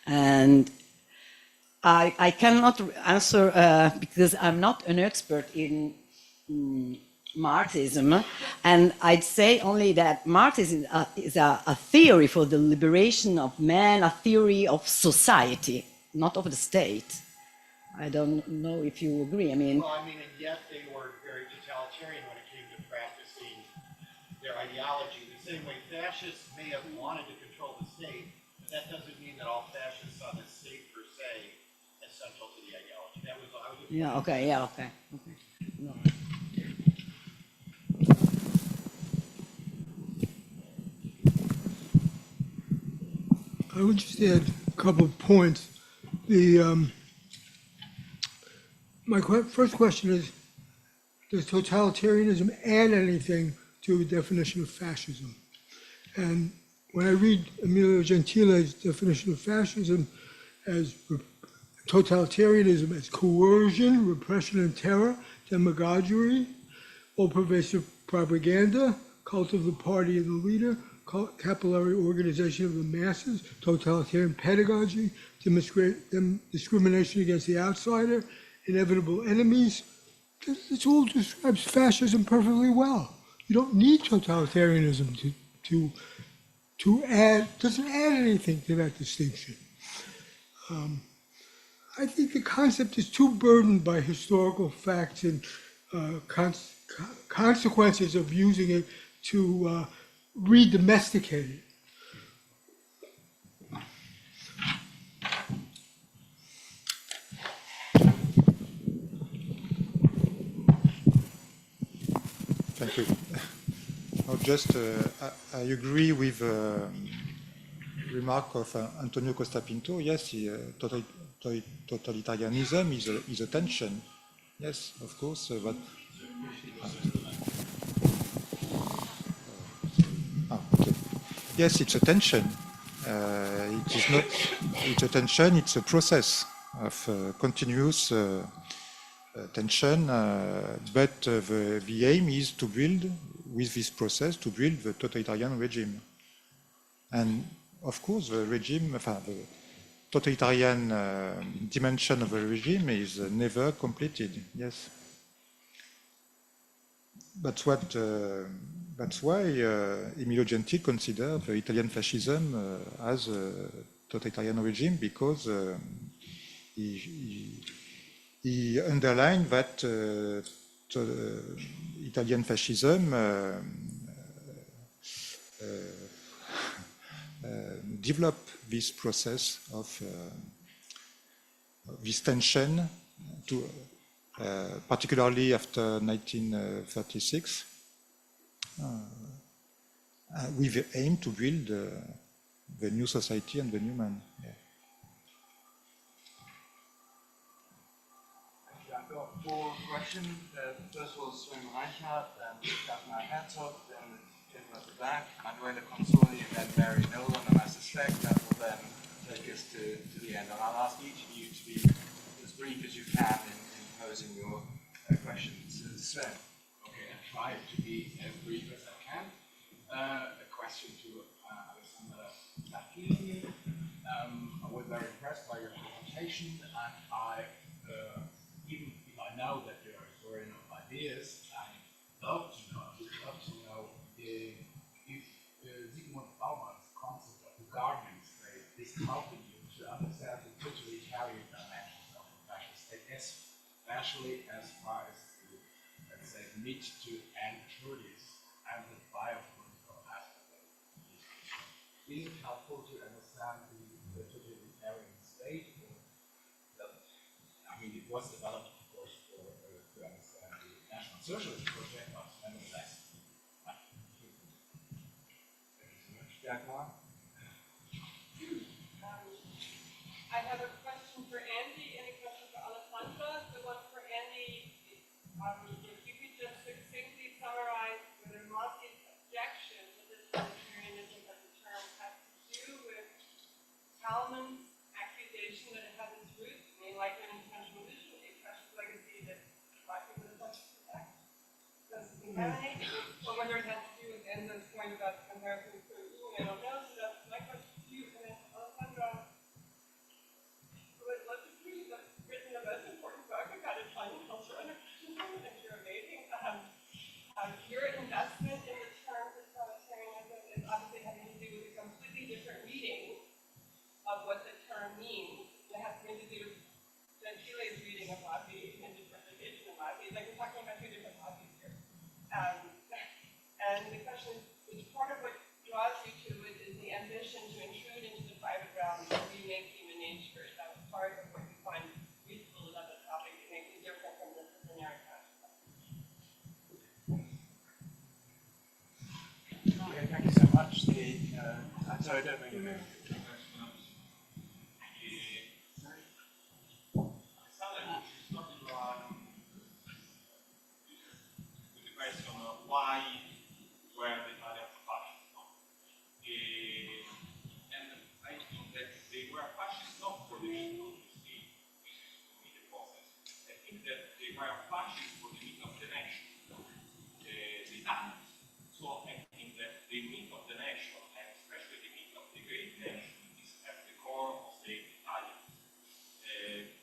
And I cannot answer because I'm not an expert in Marxism, and I'd say only that Marxism is a theory for the liberation of man, a theory of society, not of the state. I don't know if you agree. Well, and yet they were very totalitarian when it came to practicing their ideology. The same way fascists may have wanted to control the state, but that doesn't mean that all fascists saw the state per se as central to the ideology. That was I was. Okay. No. I would just add a couple of points. My first question is, does totalitarianism add anything to the definition of fascism? And when I read Emilio Gentile's definition of fascism as totalitarianism as coercion, repression and terror, demagoguery, all-pervasive propaganda, cult of the party and the leader, capillary organization of the masses, totalitarian pedagogy, discrimination against the outsider, inevitable enemies. This all describes fascism perfectly well. You don't need totalitarianism to add, doesn't add anything to that distinction. I think the concept is too burdened by historical facts and consequences of using it to re-domesticate it. Thank you. I agree with remark of Antonio Costa Pinto. Yes, totalitarianism is a tension. Yes, of course, but okay. Yes, it's a tension. It is not. It's a tension. It's a process of continuous tension. But the aim is to build, with this process, to build the totalitarian regime. And of course, the regime, the totalitarian dimension of the regime is never completed. Yes. That's why Emilio Gentile considered the Italian fascism as a totalitarian regime, because he underlined that Italian fascism developed this process of this tension, particularly after 1936, with the aim to build the new society and the new man. Yeah. I've got 4 questions. First of all, Sven Reichhardt, and Dagmar Herzog, then the gentleman at the back, Manuela Consoli, and then Mary Nolan, and I suspect that will then take us to the end. And I'll ask each of you to be as brief as you can in posing your questions. Sven. Okay, I'll try to be as brief as I can. A question to Alessandra Tacchini. I was very impressed by your presentation, and even if I know that you're a historian of ideas, I would love to know if Zygmunt Bauman's concept of the guardian state is helping you to understand the totalitarian dimensions of the fascist state, especially as far as the, let's say, need to end Trudy's and the biopolitical aspect of it. Is it helpful to understand the totalitarian state? I mean, it was developed, of course, to understand the National Socialist project, but nevertheless. Thank you so much. Dagmar? I have a question for Andy and a question for Alessandra. The one for Andy, if you could just succinctly summarize whether Marcy's objection to the totalitarianism as a term has to do with Kalman's accusation that it has its roots in the Enlightenment and Revolution, a fascist legacy that Marcy was a fascist attack. Does it contaminate? Or whether it has to do with Enzo's point about American rule, I don't know. So that's my question to you. And then Alessandra, let's agree that written the most important book about Italian culture under fascism, and you're amazing. Your investment in the term totalitarianism is obviously having to do with a completely different reading of what the term means. It has something to do with Gentile's reading of Lobby and interpretation of Lobby. Like we're talking about 2 different Lobbies here. And the question is, which part of what draws you to it is the ambition to intrude into the private realm and remake human nature. Is that part of what you find useful about the topic that makes it different from the disciplinary aspect? Okay, thank you so much. Sorry, I don't know your name. Why were the Italians fascist? And I think that they were fascist not for the meaning of the state, which is for me the process. I think that they were fascist for the meaning of the nation, the Italians. So I think that the meaning of the nation, and especially the meaning of the great nation, is at the core of the Italians.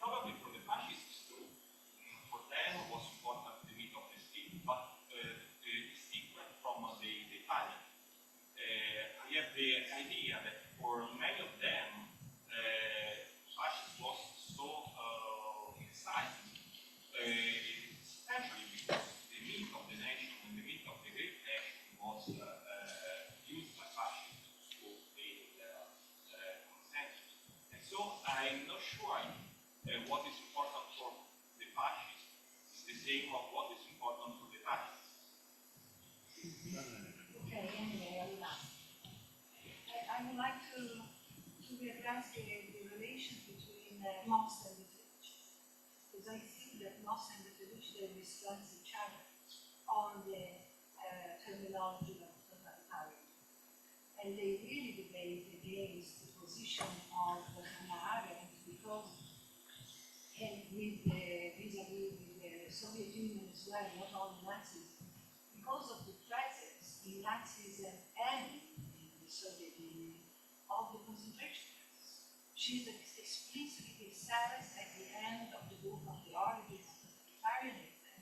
Probably for the fascists too, for them was important the meaning of the state, but it's different from the Italian. I have the idea that for many of them, fascism was so exciting, I'm not sure what is important for the fascists is the same of what is important for the fascists. Okay, anyway, I will ask. I would like to readdress the relation between Moss and the Felice, because I think that Moss and the Felice, they restrain each other on the terminology of totalitarianism. And they really debate against the position of Hannah Arendt because, and with vis-a-vis with the Soviet Union as well, not only Nazism, because of the presence in Nazism and in the Soviet Union of the concentration camps. She explicitly says at the end of the book of the origins of totalitarianism,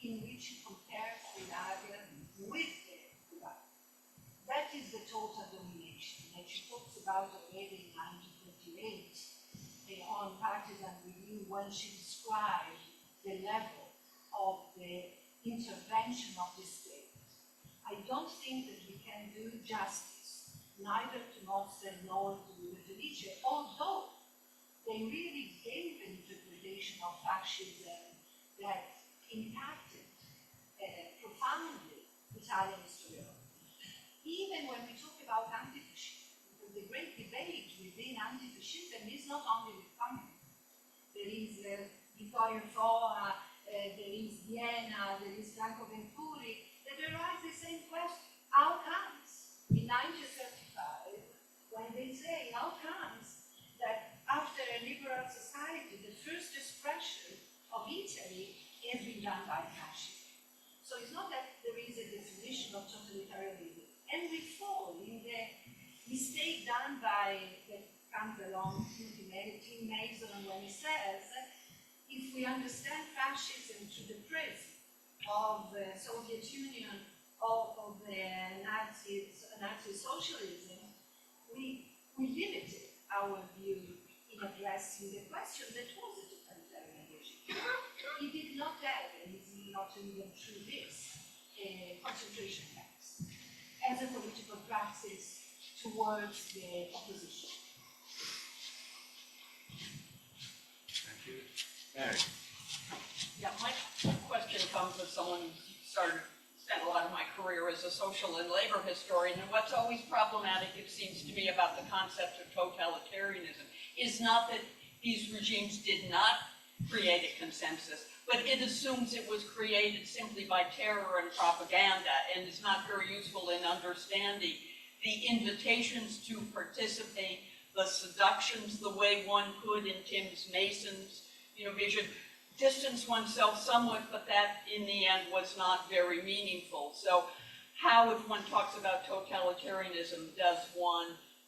in which she compares the lager with the Gulag. That is the total domination, and she talks about already in 1948 on Partisan Review when she described the level of the intervention of the state. I don't think that we can do justice neither to Mosten nor to the Felice, although they really gave an interpretation of fascism that impacted profoundly Italian historiography. Even when we talk about anti-fascism, because the great debate within anti-fascism is not only with communism. There is Vittorio Foa, there is Vienna, there is Franco Venturi, that arise the same question. How comes in 1935, when they say, how comes that after a liberal society, the first expression of Italy has been done by fascism? So it's not that there is a definition of totalitarianism. And we fall in the mistake done by, that comes along Tim Mason when he says, if we understand fascism through the prism of the Soviet Union, of the Nazi socialism, we limited our view in addressing the question that was a totalitarian regime. He did not have, and it's not even true this, concentration camps as a political praxis towards the opposition. Thank you. Mary. Yeah, my question comes as someone who spent a lot of my career as a social and labor historian, and what's always problematic, it seems to me, about the concept of totalitarianism is not that these regimes did not create a consensus, but it assumes it was created simply by terror and propaganda, and is not very useful in understanding the invitations to participate, the seductions, the way one could in Tim Mason's vision, distance oneself somewhat, but that in the end was not very meaningful. So how, if one talks about totalitarianism, does one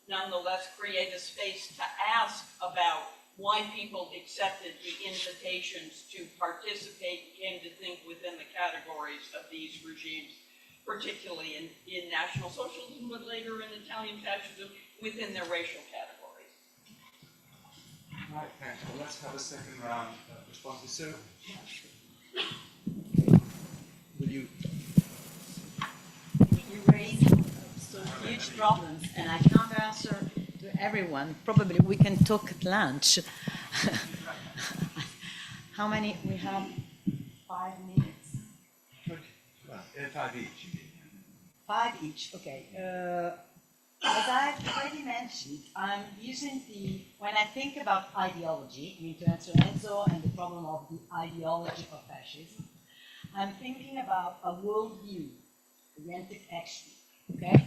nonetheless create a space to ask about why people accepted the invitations to participate, came to think within the categories of these regimes, particularly in National Socialism, but later in Italian fascism, within their racial categories. Right, thanks. Well, let's have a second round of responses. So, will you? You raise some huge problems, and I can't answer to everyone. Probably we can talk at lunch. How many? We have 5 minutes. Okay. Well, 5 each, you mean? 5 each, okay. As I've already mentioned, I'm using when I think about ideology, I mean to answer Enzo and the problem of the ideology of fascism, I'm thinking about a worldview oriented action, okay?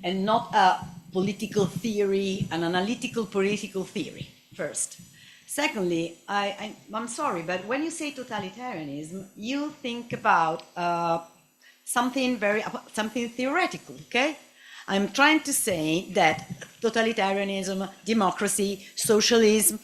And not a political theory, an analytical political theory, first. Secondly, I'm sorry, but when you say totalitarianism, you think about something theoretical, okay? I'm trying to say that totalitarianism, democracy, socialism,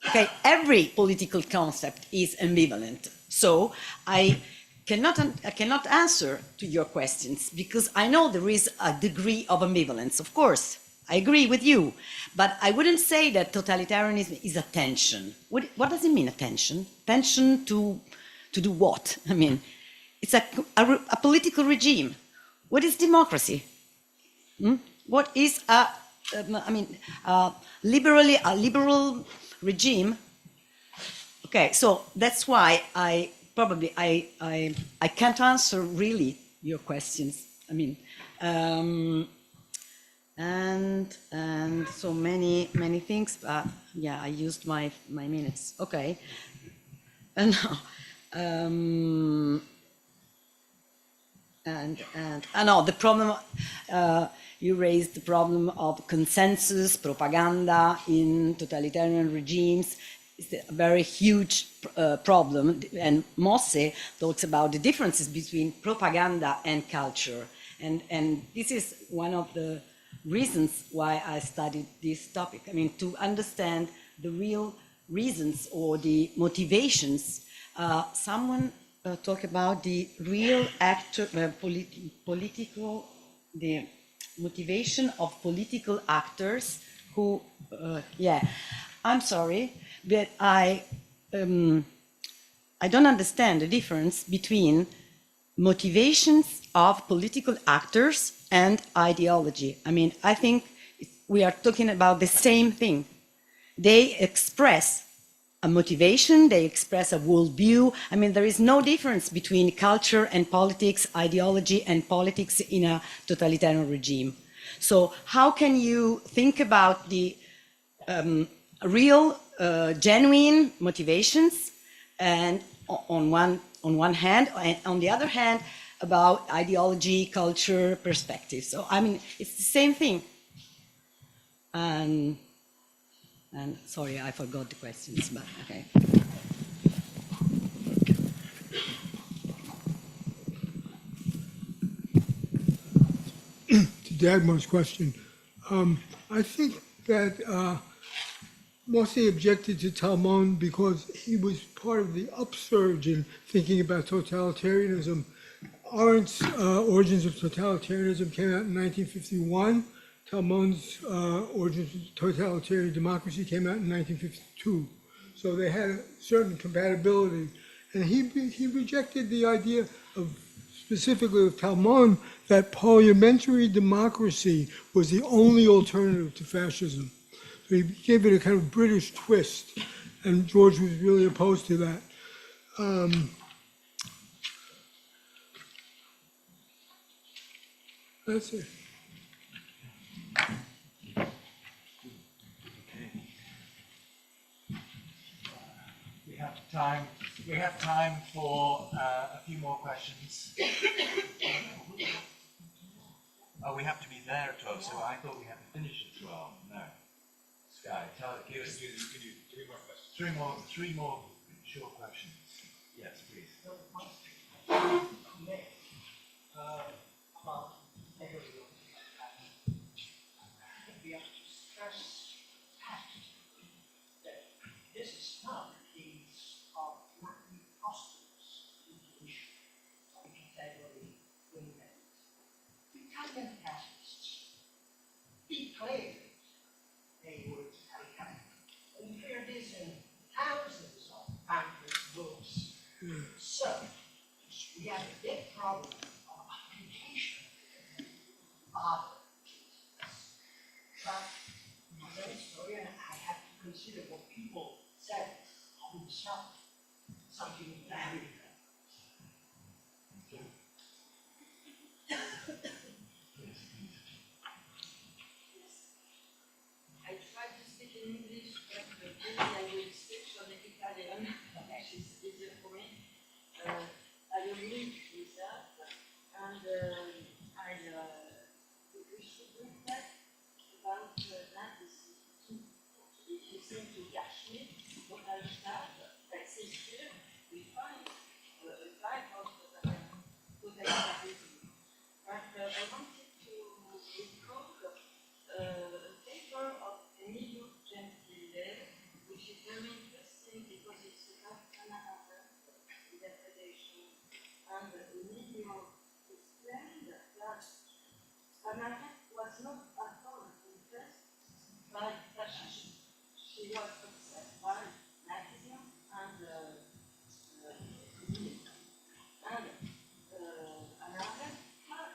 okay, every political concept is ambivalent. So I cannot answer to your questions because I know there is a degree of ambivalence, of course. I agree with you, but I wouldn't say that totalitarianism is a tension. What does it mean, a tension? Tension to do what? I mean, it's a political regime. What is democracy? What is a liberal regime. Okay, so that's why I can't answer really your questions. I mean, and so many things. Yeah, I used my minutes. Okay, and no, the problem you raised, the problem of consensus propaganda in totalitarian regimes is a very huge problem, and Mosse talks about the differences between propaganda and culture, and this is one of the reasons why I studied this topic. I mean, to understand the real reasons or the motivations. Someone talk about the real political, the motivation of political actors who, yeah, I'm sorry, but I don't understand the difference between motivations of political actors and ideology. I mean, I think we are talking about the same thing. They express a motivation, they express a worldview. I mean, there is no difference between culture and politics, ideology and politics in a totalitarian regime. So how can you think about the real, genuine motivations, and on one hand, and on the other hand, about ideology, culture, perspective? So I mean, it's the same thing. And sorry, I forgot the questions, but okay. To Dagmar's question, I think that Mosse objected to Talmon because he was part of the upsurge in thinking about totalitarianism. Arendt's Origins of Totalitarianism came out in 1951. Talmon's Origins of Totalitarian Democracy came out in 1952. So they had a certain compatibility. And he rejected the idea of, specifically of Talmon, that parliamentary democracy was the only alternative to fascism. So he gave it a kind of British twist, and George was really opposed to that. That's it. We have time for a few more questions. Oh, we have to be there at 12, so I thought we had to finish at 12. No. Sky, give us three more questions. Three more short questions. Yes, please. We have to stress that this is not a case of Latin customs intuition of category women. Italian fascists declared they were Italian. We hear this in thousands of pamphlets, books. So we have a big problem of application of but as an historian, I have to consider what people said of himself, something very I try to speak in English, but maybe I will switch on the Italian, which is easier for me. I agree with that, and we should reflect about Nazism too. If you seem to catch me, what I start, that says here, we find a type of totalitarianism. But I wanted to recall a paper of Emilio Gentile, which is very interesting because it's about Canada interpretation. And Emilio explained that Canada was not at all impressed by fascism. She was obsessed by Nazism and communism. And another had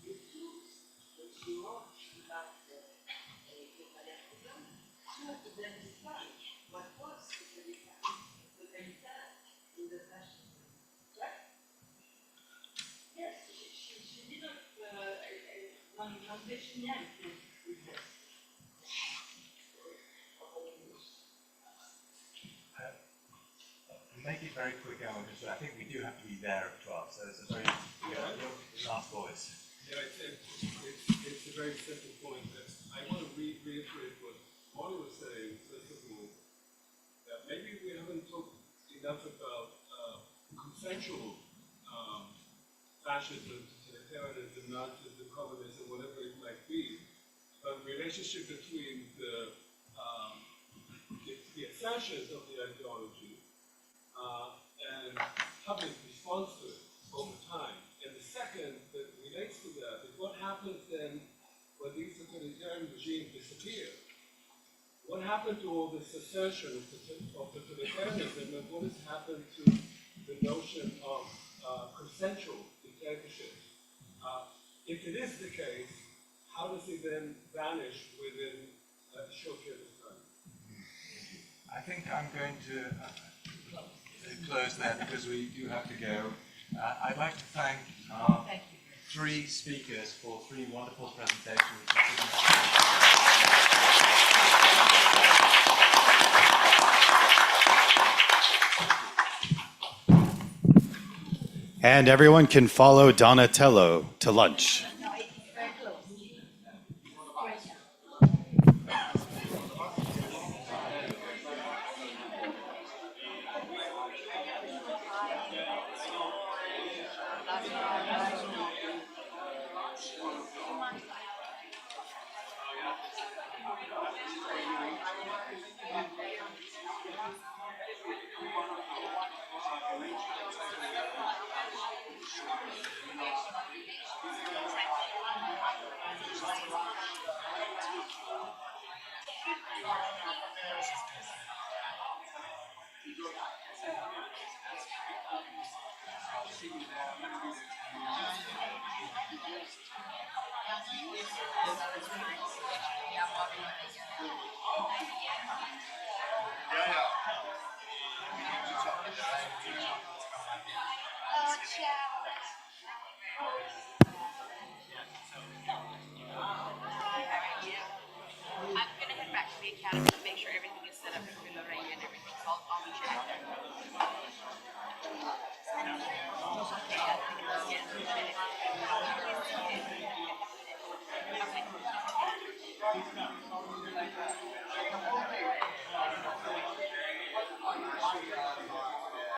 the tools that she wrote about totalitarianism to identify what Make it very quick, Alan, because I think we do have to be there at 12, so it's a very last voice. Yeah, it's a very simple point. I want to reiterate what Molly was saying, first of all, that maybe we haven't talked enough about consensual fascism, totalitarianism, Nazism, communism, whatever it might be, but the relationship between the assertions of the ideology and public response to it over time. And the second that relates to that is what happens then when these totalitarian regimes disappear? What happened to all this assertion of totalitarianism, and what has happened to the notion of consensual dictatorship? If it is the case, how does it then vanish within a short period of time? I think I'm going to close there because we do have to go. I'd like to thank our three speakers for three wonderful presentations. And everyone can follow Donatello to lunch. I'm gonna head back to the academy to make sure everything is set up for Lorraine and everything, so I'll be sure there. Okay.